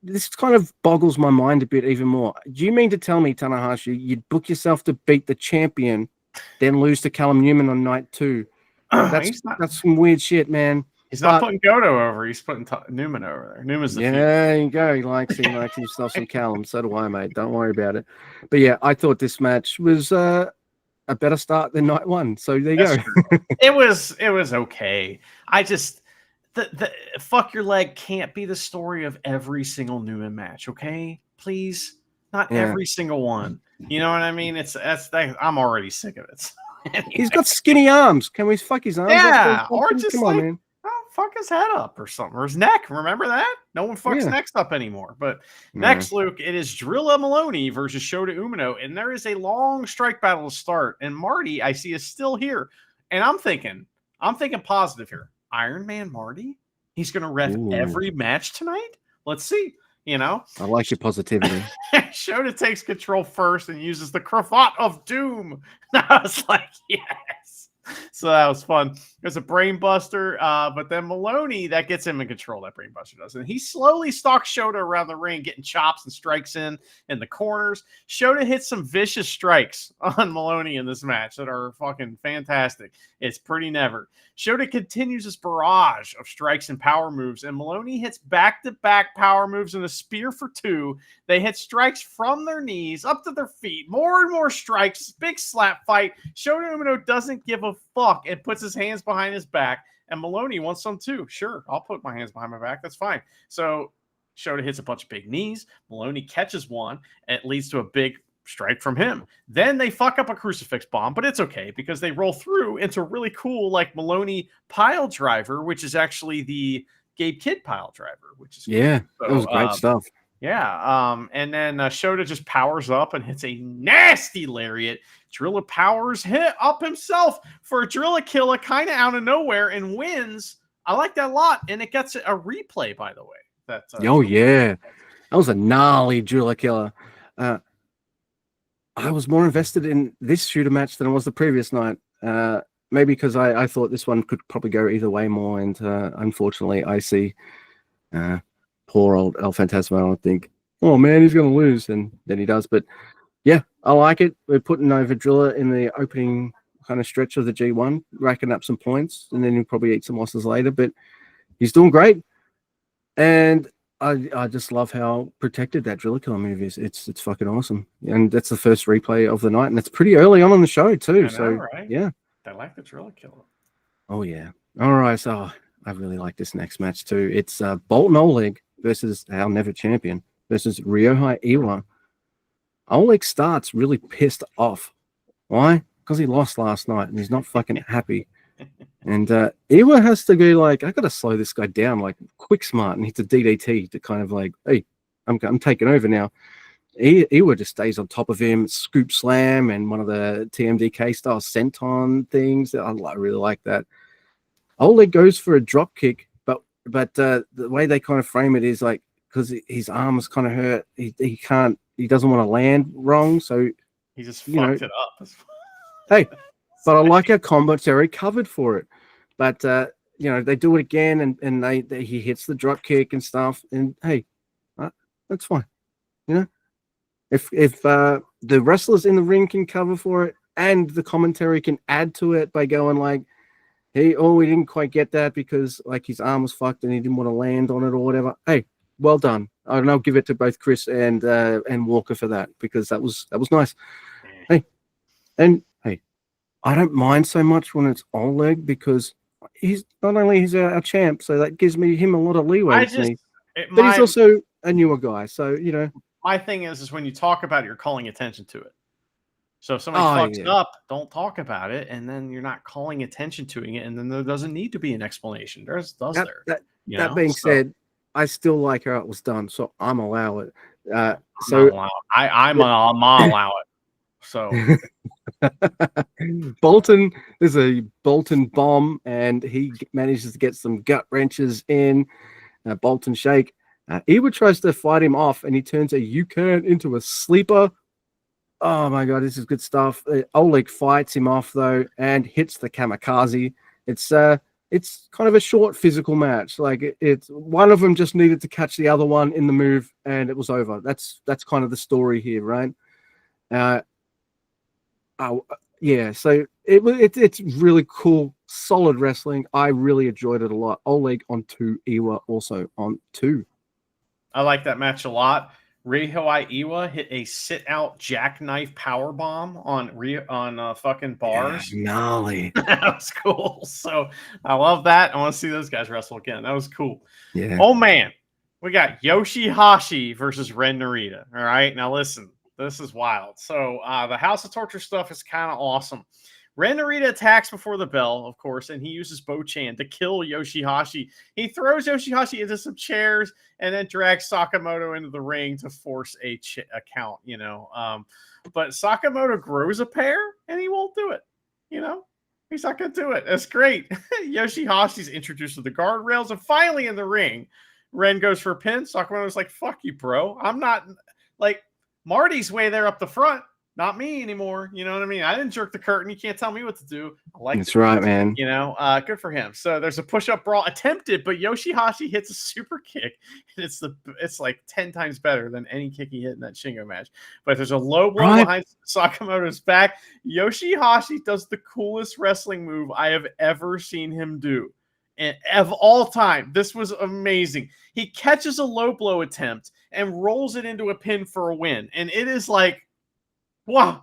This kind of boggles my mind a bit even more. Do you mean to tell me, Tanahashi, you'd book yourself to beat the champion, then lose to Callum Newman on night 2? That's some weird shit, man. He's not putting Goto over. He's putting Newman over there. Newman's the there you go. He likes himself some Callum. So do I, mate. Don't worry about it. But yeah, I thought this match was a better start than night 1. So there you go. It was okay. I just the fuck your leg can't be the story of every single Newman match. Okay, please. Not every single one. You know what I mean? I'm already sick of it. So anyway. He's got skinny arms. Can we fuck his arms? Yeah, or just come on, man. Oh, fuck his head up or something, or his neck. Remember that? No one fucks necks up anymore. But next, Luke, it is Drilla Maloney versus Shota Umino, and there is a long strike battle to start. And Marty, I see, is still here, and I'm thinking positive here. Iron Man Marty, he's going to ref every match tonight. Let's see. You know, I like your positivity. Shota takes control first and uses the cravat of doom. And I was like, yes. So that was fun. There's a brain buster, but then Maloney, that gets him in control. That brain buster does, and he slowly stalks Shota around the ring, getting chops and strikes in the corners. Shota hits some vicious strikes on Maloney in this match that are fucking fantastic. It's pretty never. Shota continues his barrage of strikes and power moves, and Maloney hits back-to-back power moves and a spear for 2. They hit strikes from their knees up to their feet. More and more strikes. Big slap fight. Shota Umino doesn't give a fuck and puts his hands behind his back, and Maloney wants some too. Sure, I'll put my hands behind my back. That's fine. So Shota hits a bunch of big knees. Maloney catches one. And it leads to a big strike from him. Then they fuck up a crucifix bomb, but it's okay because they roll through into a really cool like Maloney pile driver, which is actually the Gabe Kidd pile driver, which is cool. That was great stuff. Yeah. And then Shota just powers up and hits a nasty lariat. Drilla powers hit up himself for a Drilla killer kind of out of nowhere and wins. I like that a lot. And it gets a replay, by the way. That was a gnarly Drilla killer. I was more invested in this shooter match than I was the previous night. Maybe because I thought this one could probably go either way more. And unfortunately, I see poor old El Fantasma. I think, oh man, he's going to lose. And then he does. But yeah, I like it. We're putting over Drilla in the opening kind of stretch of the G1, racking up some points. And then he'll probably eat some losses later. But he's doing great. And I just love how protected that Drilla killer move is. It's fucking awesome. And that's the first replay of the night. And it's pretty early on in the show, too. Right? Yeah. I like the Drilla killer. Oh, yeah. All right. So I really like this next match, too. It's Bolton Oleg versus our never champion versus Ryohei Iwa. Oleg starts really pissed off. Why? Because he lost last night and he's not fucking happy. And Iwa has to be like, I got to slow this guy down, like quick smart, and hits a DDT to kind of like, hey, I'm taking over now. Iwa just stays on top of him, scoop slam, and one of the TMDK style senton things. I really like that. Oleg goes for a drop kick, but the way they kind of frame it is like, because his arm is kind of hurt, he doesn't want to land wrong, so he just fucked it up. Hey, but I like how commentary covered for it. But they do it again, and he hits the drop kick and stuff, and hey, that's fine. If the wrestlers in the ring can cover for it, and the commentary can add to it by going like, we didn't quite get that because like his arm was fucked and he didn't want to land on it or whatever. Hey, well done. And I'll give it to both Chris and Walker for that because that was nice. Hey, I don't mind so much when it's Oleg because he's our champ, so that gives him a lot of leeway. But he's also a newer guy, so My thing is when you talk about it, you're calling attention to it. So if somebody fucks up, don't talk about it, and then you're not calling attention to it, and then there doesnn't need to be an explanation. That being said, I still like how it was done, so I'm allow it. I'm allow it. So Bolton, there's a Bolton bomb, and he manages to get some gut wrenches in. Bolton shake. Iwa tries to fight him off, and he turns a U-turn into a sleeper. Oh my god, this is good stuff. Oleg fights him off though, and hits the kamikaze. It's kind of a short physical match. Like it's one of them just needed to catch the other one in the move, and it was over. That's kind of the story here, right? So it's really cool, solid wrestling. I really enjoyed it a lot. Oleg on 2, Iwa also on 2. I like that match a lot. Ryohei Iwa hit a sit-out jackknife power bomb on fucking bars. Yeah, gnarly. That was cool. So I love that. I want to see those guys wrestle again. That was cool. Yeah. Oh man, We got Yoshihashi versus Ren Narita. All right, now listen, this is wild. So the House of Torture stuff is kind of awesome. Ren Narita attacks before the bell, of course, and he uses Bochan to kill Yoshihashi. He throws Yoshihashi into some chairs and then drags Sakamoto into the ring to force a count, you know. But Sakamoto grows a pair and he won't do it, you know. He's not going to do it. That's great. Yoshihashi's introduced to the guardrails and finally in the ring. Ren goes for a pin. Sakamoto's like, fuck you, bro. I'm not, like, Marty's way there up the front. Not me anymore. You know what I mean? I didn't jerk the curtain. You can't tell me what to do. I like That's right, man. You know, good for him. So there's a push-up brawl attempted, but Yoshihashi hits a super kick. And it's like 10 times better than any kick he hit in that Shingo match. But there's a low blow behind Sakamoto's back. Yoshihashi does the coolest wrestling move I have ever seen him do. And of all time, this was amazing. He catches a low blow attempt and rolls it into a pin for a win. And it is like, wow,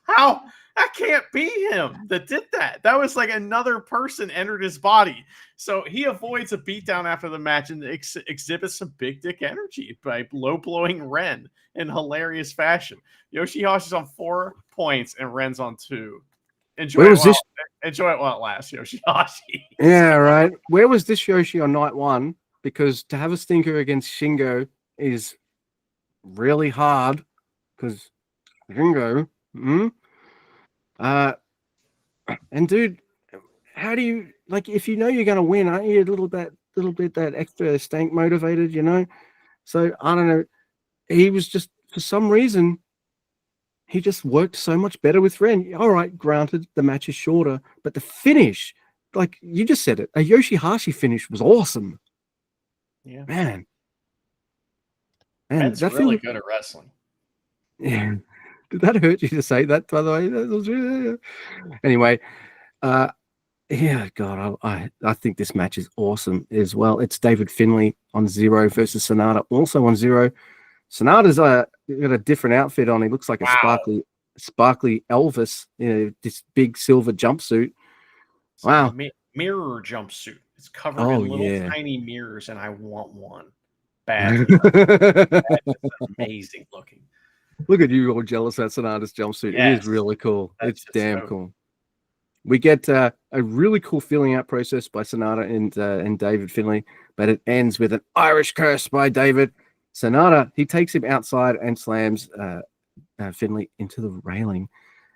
how that can't be him that did that. That was like another person entered his body. So he avoids a beatdown after the match and exhibits some big dick energy by low blowing Ren in hilarious fashion. Yoshihashi's on 4 points and Ren's on 2. Enjoy it while it lasts, Yoshihashi. Yeah, right. Where was this Yoshi on night 1? Because to have a stinker against Shingo is really hard. Because Shingo, and dude, how do you, like, if you know you're going to win, aren't you a little bit that extra stank motivated, you know? So I don't know. He was just, for some reason, he just worked so much better with Ren. All right, granted, the match is shorter, but the finish, like you just said it, a Yoshihashi finish was awesome. Yeah, man. Ren's really good at wrestling. Yeah. Did that hurt you to say that, by the way? That was really... Anyway, yeah, God, I think this match is awesome as well. It's David Finlay on 0 versus Sanada, also on 0. Sanada's got a different outfit on. He looks like a sparkly Elvis, you know, this big silver jumpsuit. It's wow. Mirror jumpsuit. It's covered in little tiny mirrors, and I want one badly. That's amazing looking. Look at you all jealous of Sanada's jumpsuit. Yes, it is really cool. It's damn cool. We get a really cool feeling out process by Sanada and David Finlay, but it ends with an Irish curse by David. Sanada, he takes him outside and slams Finlay into the railing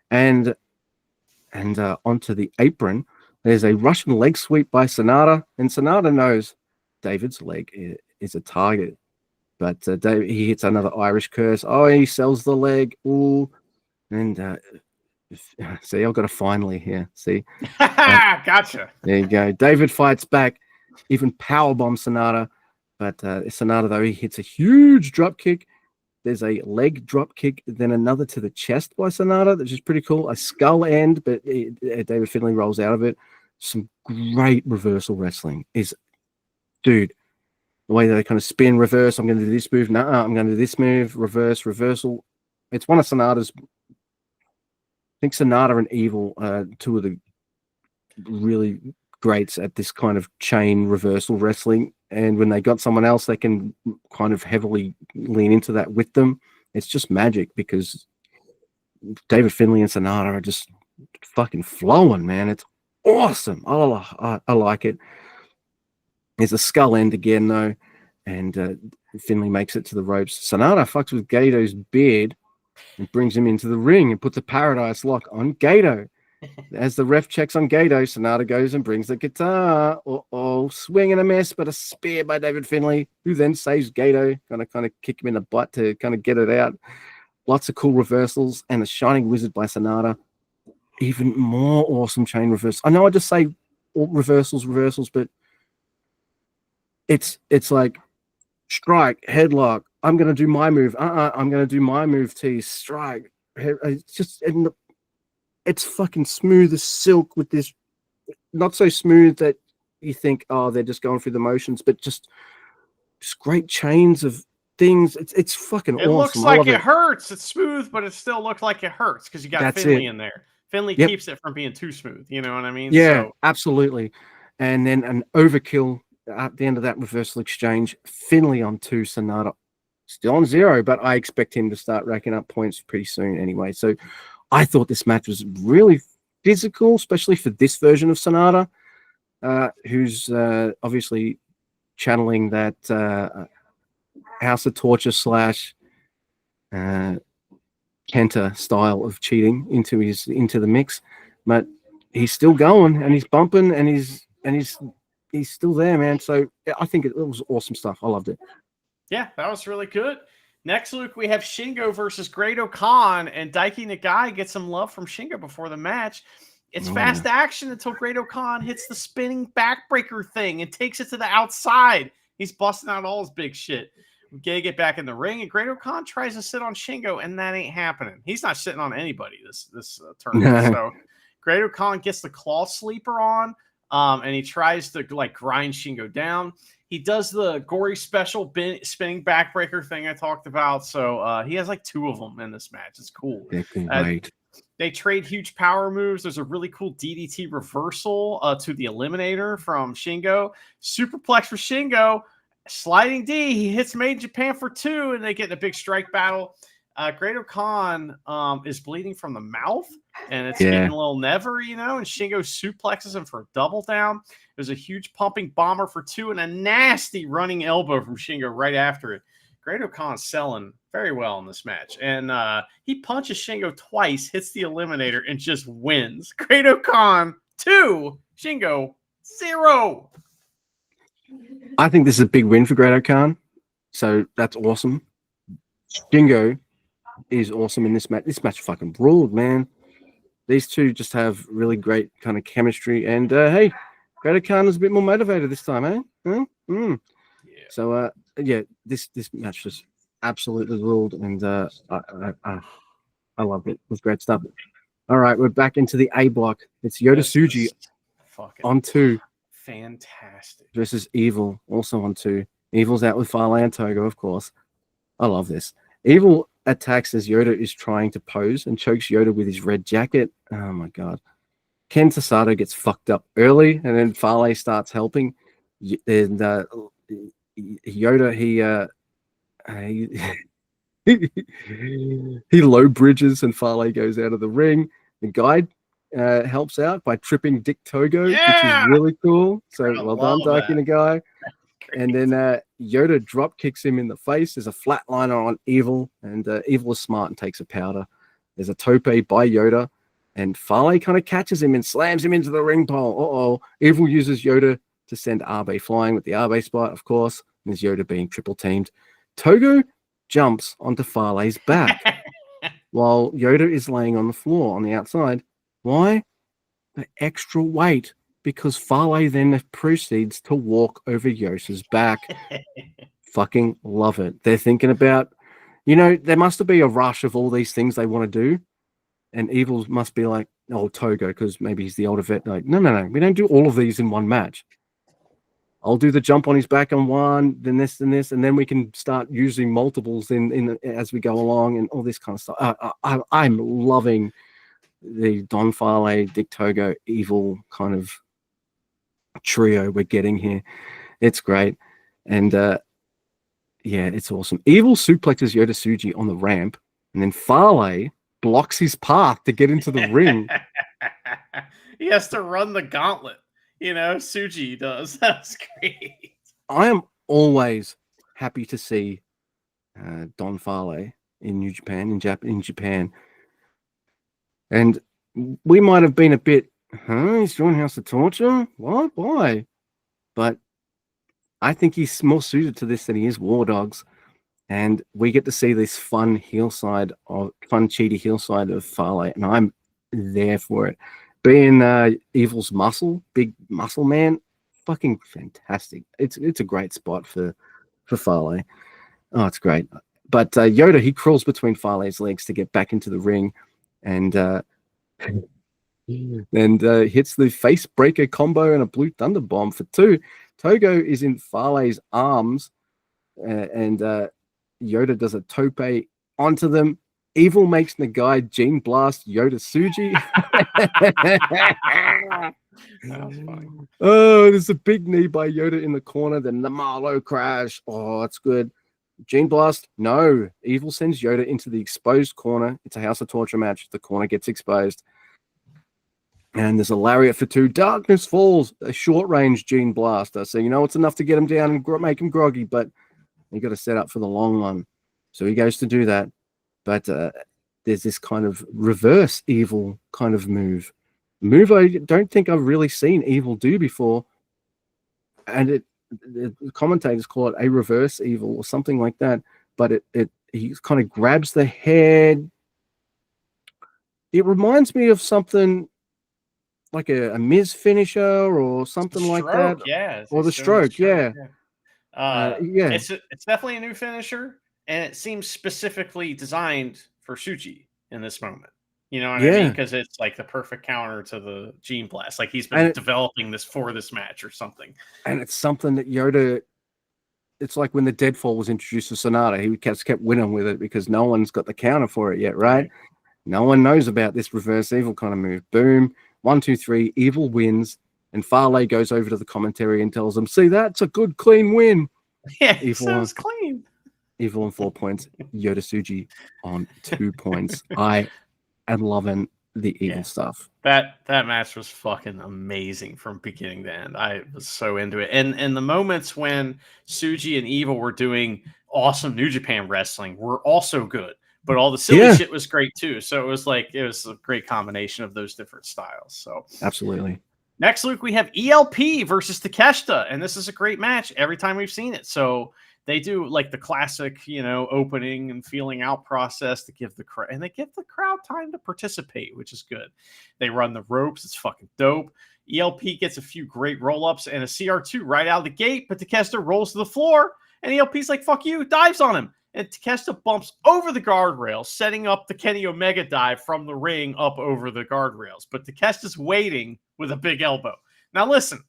and onto the apron. There's a Russian leg sweep by Sanada, and Sanada knows David's leg is a target. But David, he hits another Irish curse. Oh, he sells the leg. Ooh. And see, I've got a finally here. See? Gotcha. There you go. David fights back, even powerbombs Sanada. But Sanada, though, he hits a huge drop kick. There's a leg drop kick, then another to the chest by Sanada, which is pretty cool. A skull end, but David Finlay rolls out of it. Some great reversal wrestling. Dude, the way that they kind of spin, reverse, I'm going to do this move. I'm going to do this move, reverse, reversal. It's one of Sanada's, I think Sanada and Evil, two of the really greats at this kind of chain reversal wrestling. And when they got someone else, they can kind of heavily lean into that with them. It's just magic because David Finlay and Sanada are just fucking flowing, man. It's awesome. I like it. There's a skull end again, though, and Finlay makes it to the ropes. Sanada fucks with Gato's beard and brings him into the ring and puts a paradise lock on Gato. As the ref checks on Gato, Sanada goes and brings the guitar. Swing and a miss, but a spear by David Finlay, who then saves Gato, kind of kick him in the butt to kind of get it out. Lots of cool reversals and a Shining Wizard by Sanada. Even more awesome chain reversals. I know I just say reversals, but it's like strike, headlock. I'm going to do my move. I'm going to do my move. Tease, strike. It's just, it's fucking smooth as silk with this, not so smooth that you think, oh, they're just going through the motions, but just great chains of things. It's fucking awesome. It looks like it hurts. It's smooth, but it still looks like it hurts because you got Finlay in there. Finlay keeps it from being too smooth. You know what I mean? Yeah, absolutely. And then an overkill at the end of that reversal exchange, Finley on 2, Sonata still on 0, but I expect him to start racking up points pretty soon anyway. So I thought this match was really physical, especially for this version of Sonata, who's obviously channeling that House of Torture / Kenta style of cheating into the mix, but he's still going and he's bumping and he's still there, man. So I think it was awesome stuff. I loved it. Yeah, that was really good. Next, Luke, we have Shingo versus Great-O-Khan, and Daiki Nagai gets some love from Shingo before the match. It's fast action until Great-O-Khan hits the spinning backbreaker thing and takes it to the outside. He's busting out all his big shit. We gotta get back in the ring, and Great-O-Khan tries to sit on Shingo, and that ain't happening. He's not sitting on anybody this tournament. So Great-O-Khan gets the claw sleeper on, and he tries to like grind Shingo down. He does the gory special spinning backbreaker thing I talked about. So he has like 2 of them in this match. It's cool. They trade huge power moves. There's a really cool DDT reversal to the Eliminator from Shingo. Superplex for Shingo. Sliding D. He hits Made in Japan for 2, and they get in a big strike battle. Great-O-Khan is bleeding from the mouth, and it's getting a little never, and Shingo suplexes him for a double down. There's a huge pumping bomber for 2 and a nasty running elbow from Shingo right after it. Great-O-Khan selling very well in this match, and he punches Shingo twice, hits the Eliminator, and just wins. Great-O-Khan 2, Shingo 0. I think this is a big win for Great-O-Khan, so that's awesome. Shingo is awesome in this match. This match fucking ruled, man. These two just have really great kind of chemistry, and hey, Great-O-Khan is a bit more motivated this time, eh? Yeah. So this match was absolutely ruled, and I loved it. It was great stuff. All right, we're back into the A block. It's Yota Tsuji on 2. Fantastic. Versus Evil, also on 2. Evil's out with Fale and Togo, of course. I love this. Evil attacks as Yota is trying to pose and chokes Yota with his red jacket. Oh my god. Ken Tasato gets fucked up early, and then Fale starts helping. And Yota, he low bridges, and Fale goes out of the ring. The guy helps out by tripping Dick Togo, which is really cool. So well done, Daiki Nagai. And then Yota drop kicks him in the face. There's a flatliner on Evil, and Evil is smart and takes a powder. There's a tope by Yota, and Fale kind of catches him and slams him into the ring pole. Evil uses Yota to send Abe flying with the Abe spot, of course. And there's Yota being triple teamed. Togo jumps onto Fale's back while Yota is laying on the floor on the outside. Why? The extra weight. Because Fale then proceeds to walk over Yota's back. Fucking love it. They're thinking about, there must be a rush of all these things they want to do. And Evil must be like, Togo, because maybe he's the older vet. Like, no. We don't do all of these in one match. I'll do the jump on his back on one, then this, and then we can start using multiples in as we go along and all this kind of stuff. I'm loving the Don Fale, Dick Togo, Evil kind of trio we're getting here. It's great. And it's awesome. Evil suplexes Yota Tsuji on the ramp, and then Fale blocks his path to get into the ring. He has to run the gauntlet. Tsuji does. That's great. I am always happy to see Don Fale in New Japan, in Japan. And we might have been a bit, he's doing House of Torture? What? Why? But I think he's more suited to this than he is War Dogs. And we get to see this fun cheaty heel side of Fale, and I'm there for it. Being Evil's big muscle man, fucking fantastic. It's a great spot for Fale. Oh, it's great. But Yota, he crawls between Fale's legs to get back into the ring, and hits the face breaker combo and a blue thunder bomb for 2. Togo is in Fale's arms, and Yota does a tope onto them. Evil makes Nagai Gene Blast Yota Tsuji. That was funny. Oh, there's a big knee by Yoda in the corner. Then the Marlow crash. Oh, that's good. Gene Blast. No. Evil sends Yoda into the exposed corner. It's a House of Torture match. The corner gets exposed. And there's a lariat for 2. Darkness falls. A short-range Gene Blaster. So, it's enough to get him down and make him groggy, but you got to set up for the long one. So he goes to do that. But there's this kind of reverse Evil kind of move I don't think I've really seen Evil do before. And the commentators call it a reverse Evil or something like that. But he kind of grabs the head. It reminds me of something like a Miz finisher or something like that. Yeah. Or the stroke, yeah. It's definitely a new finisher, and it seems specifically designed for Suji in this moment. You know what I mean? Because it's like the perfect counter to the Gene Blast. Like he's been developing this for this match or something. And it's something that Yoda, it's like when the Deadfall was introduced to Sonata, he kept winning with it because no one's got the counter for it yet, right? No one knows about this reverse Evil kind of move. Boom. 1, 2, 3. Evil wins. And Farley goes over to the commentary and tells them, see, that's a good, clean win. Yeah, Evil sounds clean. Evil on 4 points. Yoda Suji on 2 points. I am loving the Evil stuff. That match was fucking amazing from beginning to end. I was so into it. And the moments when Suji and Evil were doing awesome New Japan wrestling were also good. But all the silly shit was great too. So it was a great combination of those different styles. So absolutely. Next, Luke, we have ELP versus Takeshita, and this is a great match every time we've seen it. So they do like the classic, opening and feeling out process to give the crowd, and they give the crowd time to participate, which is good. They run the ropes; it's fucking dope. ELP gets a few great roll-ups and a CR2 right out of the gate, but Takeshita rolls to the floor, and ELP's like, "Fuck you," dives on him. And Takeshita bumps over the guardrail, setting up the Kenny Omega dive from the ring up over the guardrails. But Takeshita's waiting with a big elbow. Now, listen,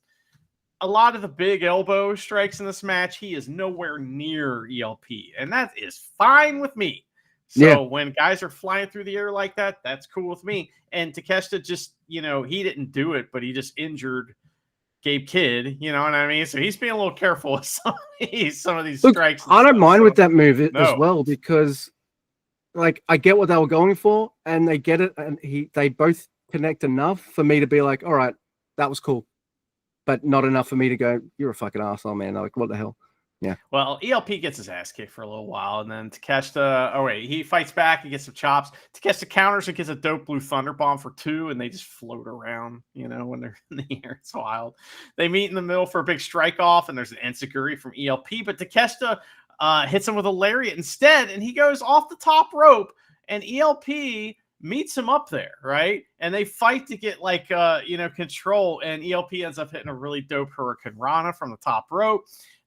a lot of the big elbow strikes in this match, he is nowhere near ELP. And that is fine with me. So when guys are flying through the air like that, that's cool with me. And Takeshita just, he didn't do it, but he just injured Gabe Kidd, you know what I mean? So he's being a little careful with some of these strikes. I don't mind with that move as well, because I get what they were going for and they get it, and they both connect enough for me to be like, all right, that was cool. But not enough for me to go, you're a fucking asshole, man. Like, what the hell? Yeah. Well, ELP gets his ass kicked for a little while, and then Takeshita, he fights back, he gets some chops. Takeshita counters and gets a dope blue thunder bomb for 2, and they just float around, when they're in the air. It's wild. They meet in the middle for a big strike off, and there's an enziguri from ELP, but Takeshita hits him with a lariat instead, and he goes off the top rope, and ELP meets him up there, right? And they fight to get control, and ELP ends up hitting a really dope Hurricane Rana from the top rope.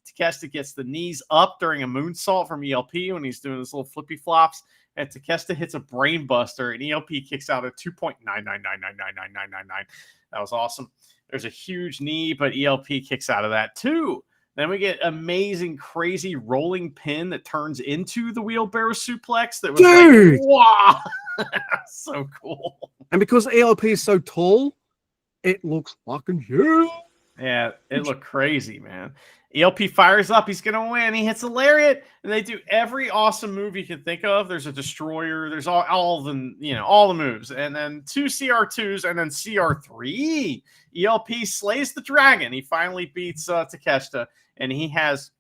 Takeshita gets the knees up during a moonsault from ELP when he's doing his little flippy flops, and Takeshita hits a brain buster, and ELP kicks out a 2.999999999. That was awesome. There's a huge knee, but ELP kicks out of that too. Then we get amazing, crazy rolling pin that turns into the wheelbarrow suplex. That was wow, so cool. And because ELP is so tall, it looks fucking huge. Yeah, it looked crazy, man. ELP fires up. He's going to win. He hits a lariat, and they do every awesome move you can think of. There's a destroyer. There's all the moves. And then 2 CR2s and then CR3. ELP slays the dragon. He finally beats Takeshita, and he has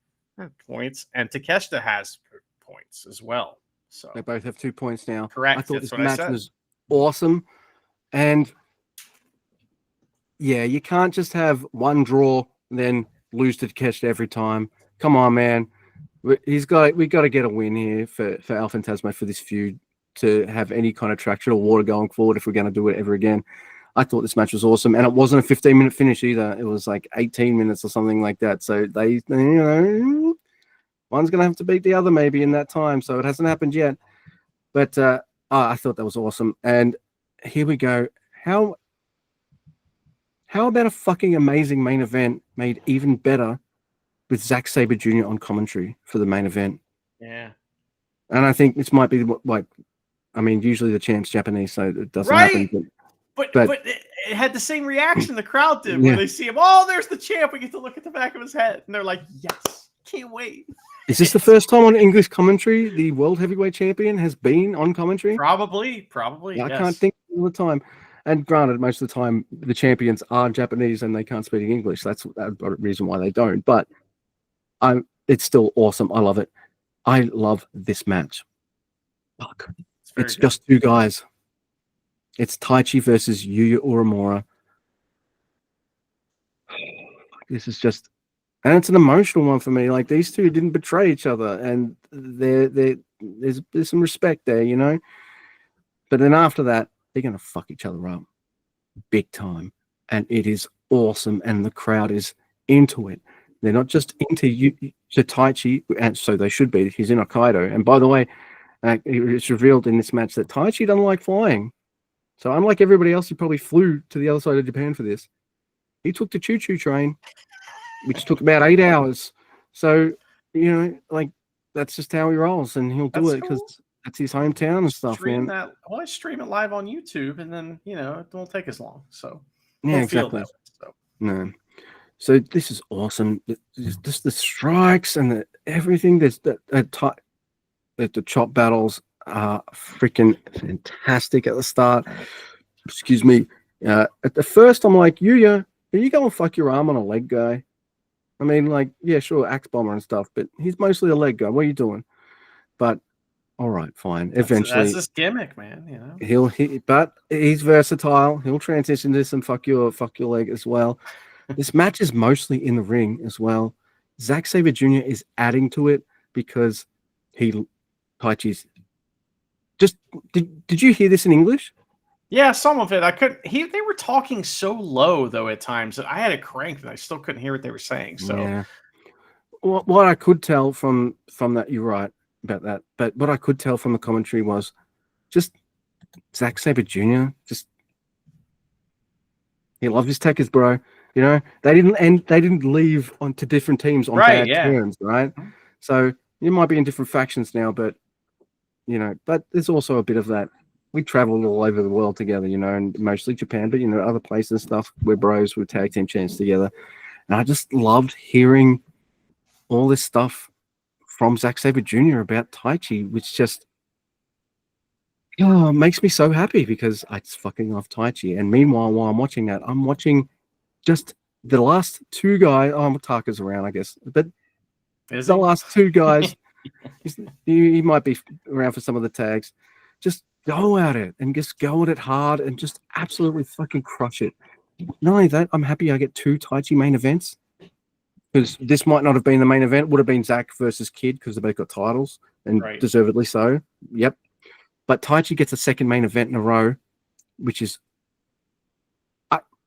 points, and Takeshita has points as well. So they both have 2 points now. Correct. I thought this match was awesome. And yeah, you can't just have one draw and then lose to Takeshita every time. Come on, man. We got to get a win here for El Fantasma for this feud to have any kind of traction or water going forward if we're going to do it ever again. I thought this match was awesome, and it wasn't a 15-minute finish either. It was like 18 minutes or something like that. So they one's going to have to beat the other maybe in that time. So it hasn't happened yet. But I thought that was awesome. And here we go. How about a fucking amazing main event made even better with Zack Sabre Jr. on commentary for the main event? Yeah. And I think this might be usually the champ's Japanese, so it doesn't happen. But it had the same reaction the crowd did Yeah. when they see him. Oh, there's the champ. We get to look at the back of his head, and they're like, "Yes, can't wait." Is this the first time on English commentary the world heavyweight champion has been on commentary? Probably. I Yes. can't think all the time. And granted, most of the time the champions are Japanese and they can't speak English. That's the reason why they don't. But it's still awesome. I love it. I love this match. Fuck. It's just two guys. It's Taichi versus Yuya Uemura. This is just, and it's an emotional one for me. Like, these two didn't betray each other, and there's some respect there, you know. But then after that, they're gonna fuck each other up, big time, and it is awesome. And the crowd is into it. They're not just into Taichi, and so they should be. He's in Hokkaido, and by the way, it's revealed in this match that Taichi doesn't like flying. So unlike everybody else who probably flew to the other side of Japan for this, he took the choo-choo train, which took about 8 hours. So, you know, like, that's just how he rolls, and he'll do it because that's his hometown and stuff, man. I stream it live on YouTube, and then, you know, it won't take as long. So yeah, exactly. No. So this is awesome. Just the strikes and everything. There's the chop battles are freaking fantastic at the start. Excuse me. At the first, I'm like, Yuya, are you going to fuck your arm on a leg guy? I mean, like, yeah, sure, axe bomber and stuff, but he's mostly a leg guy. What are you doing? But all right, fine. Eventually, that's his gimmick, man. You know, but he's versatile. He'll transition to some fuck your leg as well. This match is mostly in the ring as well. Zack Sabre Jr. is adding to it because Taichi's just. Did you hear this in English? Yeah, some of it. I couldn't. They were talking so low though at times that I had it cranked and I still couldn't hear what they were saying. So, yeah. What I could tell from that, you're right about that. But what I could tell from the commentary was just Zack Sabre Jr. Just he loves his techers, bro. You know, they didn't leave onto different teams on bad terms, right? Mm-hmm. So you might be in different factions now, but you know, but there's also a bit of that. We traveled all over the world together, you know, and mostly Japan, but you know, other places and stuff. We're bros, we're tag team champs together. And I just loved hearing all this stuff from Zack Sabre Jr. about Taichi, which just makes me so happy because I just fucking love Taichi. And meanwhile, while I'm watching that, I'm watching just the last two guys. Oh, Taka's around, I guess, but last two guys, he might be around for some of the tags. Just go at it and just go at it hard and just absolutely fucking crush it. Not only that, I'm happy I get two Taichi main events because this might not have been the main event. Would have been Zack versus Kid because they both got titles and deservedly so. Yep. But Taichi gets a second main event in a row, which is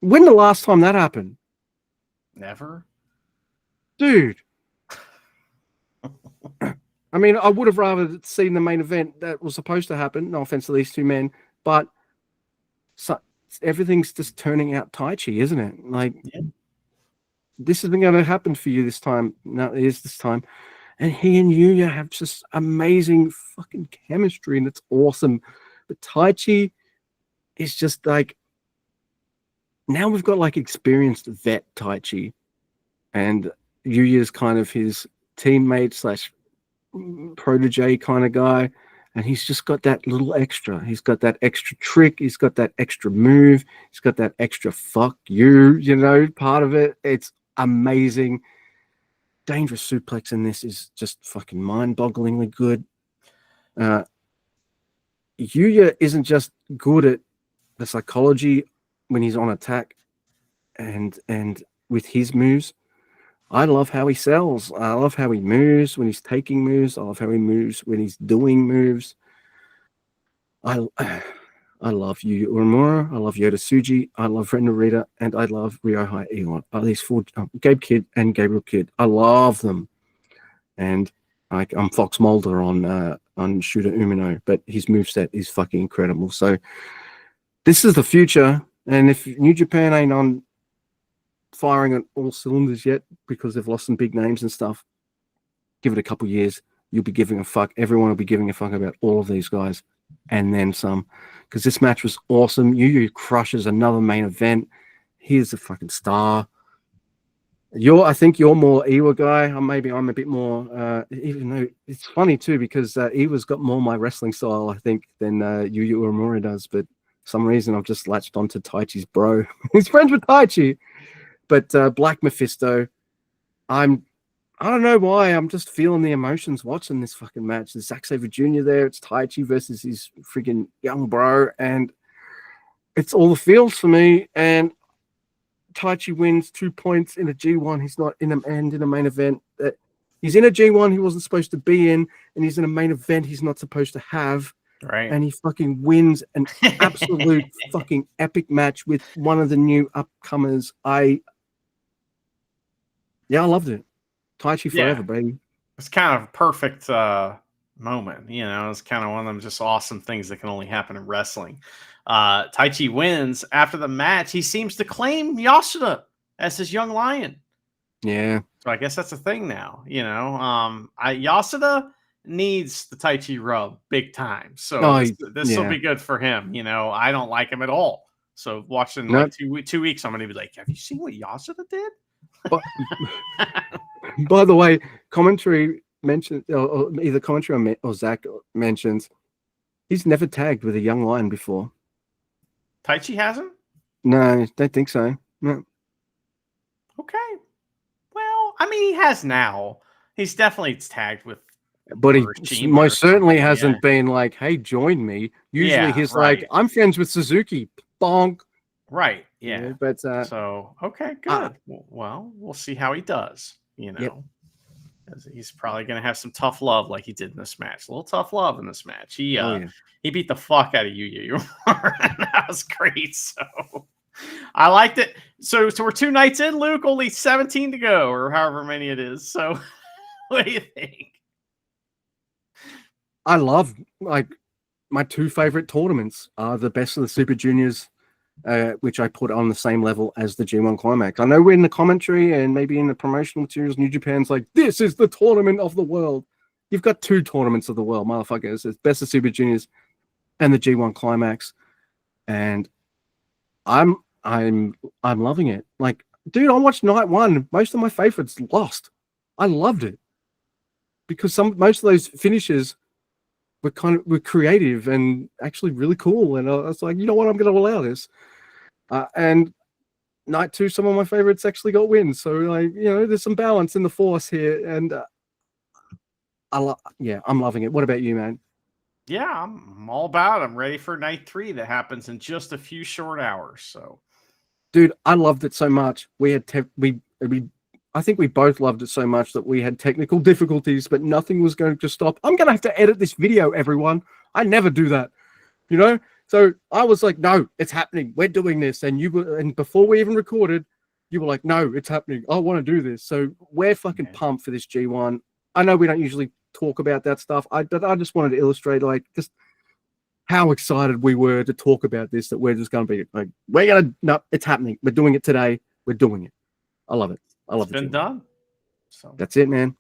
when the last time that happened? Never. Dude. I mean, I would have rather seen the main event that was supposed to happen. No offense to these two men, but everything's just turning out Taichi, isn't it? Like, this isn't going to happen for you this time. No, it is this time. And he and Yuya have just amazing fucking chemistry, and it's awesome. But Taichi is just like, now we've got like experienced vet Taichi, and Yuya's kind of his teammate / protege kind of guy, and he's just got that little extra. He's got that extra trick. He's got that extra move. He's got that extra fuck you, you know, part of it. It's amazing. Dangerous suplex in this is just fucking mind-bogglingly good. Yuya isn't just good at the psychology when he's on attack and with his moves. I love how he sells. I love how he moves when he's taking moves. I love how he moves when he's doing moves. I love Yuya Uemura. I love Yota Tsuji. I love Ren Narita. And I love Ryohei Eon. These four, Gabe Kidd and Gabriel Kidd. I love them. And I'm Fox Mulder on Shooter Umino, but his moveset is fucking incredible. So this is the future. And if New Japan ain't on firing on all cylinders yet because they've lost some big names and stuff, give it a couple years, you'll be giving a fuck. Everyone will be giving a fuck about all of these guys. and then some, because this match was awesome. Yu crushes another main event. He is a fucking star. I think you're more Iwa guy. Maybe I'm a bit more. Even though it's funny too, because Iwa's got more my wrestling style, I think, than Yu Uemura does. But for some reason, I've just latched onto Taichi's bro. He's friends with Taichi. But Black Mephisto, I don't know why. I'm just feeling the emotions watching this fucking match. There's Zack Sabre Jr. there. It's Taichi versus his freaking young bro, and it's all the feels for me. And Taichi wins 2 points in a G1. He's not in a main event. He's in a G1 he wasn't supposed to be in, and he's in a main event he's not supposed to have. Right. And he fucking wins an absolute fucking epic match with one of the new upcomers. I loved it. Taichi forever, baby. It's kind of a perfect moment. You know, it's kind of one of them just awesome things that can only happen in wrestling. Taichi wins. After the match, he seems to claim Yasuda as his young lion. Yeah. So I guess that's a thing now. You know, Yasuda needs the Taichi rub big time. So this will be good for him. You know, I don't like him at all. So watching like 2 weeks, I'm going to be like, have you seen what Yasuda did? By the way, commentary mentioned, or either commentary or Zach mentions, he's never tagged with a young lion before. Taichi hasn't? No, I don't think so. No. Okay. Well, I mean, he has now. He's definitely tagged with. But he most certainly hasn't been like, hey, join me. Usually he's like, I'm friends with Suzuki. Bonk. Right. Yeah. But so, okay, good. Well, we'll see how he does, you know. He's probably going to have some tough love like he did in this match. A little tough love in this match. He beat the fuck out of Yu. That was great. So I liked it. So we're 2 nights in, Luke, only 17 to go, or however many it is. So what do you think? I love, like, my 2 favorite tournaments are the Best of the Super Juniors, which I put on the same level as the G1 Climax. I know we're in the commentary and maybe in the promotional materials, New Japan's like, this is the tournament of the world. You've got 2 tournaments of the world, motherfuckers. It's Best of Super Juniors and the G1 Climax. And I'm loving it. Like, dude, I watched night 1. Most of my favorites lost. I loved it. Because most of those finishes were creative and actually really cool. And I was like, you know what, I'm going to allow this. And night 2, some of my favorites actually got wins. So, like, you know, there's some balance in the force here. And I'm loving it. What about you, man? Yeah, I'm all about it. I'm ready for night 3 that happens in just a few short hours. So, dude, I loved it so much. I think we both loved it so much that we had technical difficulties, but nothing was going to stop. I'm going to have to edit this video, everyone. I never do that, you know? So I was like, no, it's happening. We're doing this. And before we even recorded, you were like, no, it's happening. I want to do this. So we're fucking pumped for this G1. I know we don't usually talk about that stuff. But I just wanted to illustrate, like, just how excited we were to talk about this, that we're just going to be like, no, it's happening. We're doing it today. We're doing it. I love it. I love it. It's been done. So that's it, man.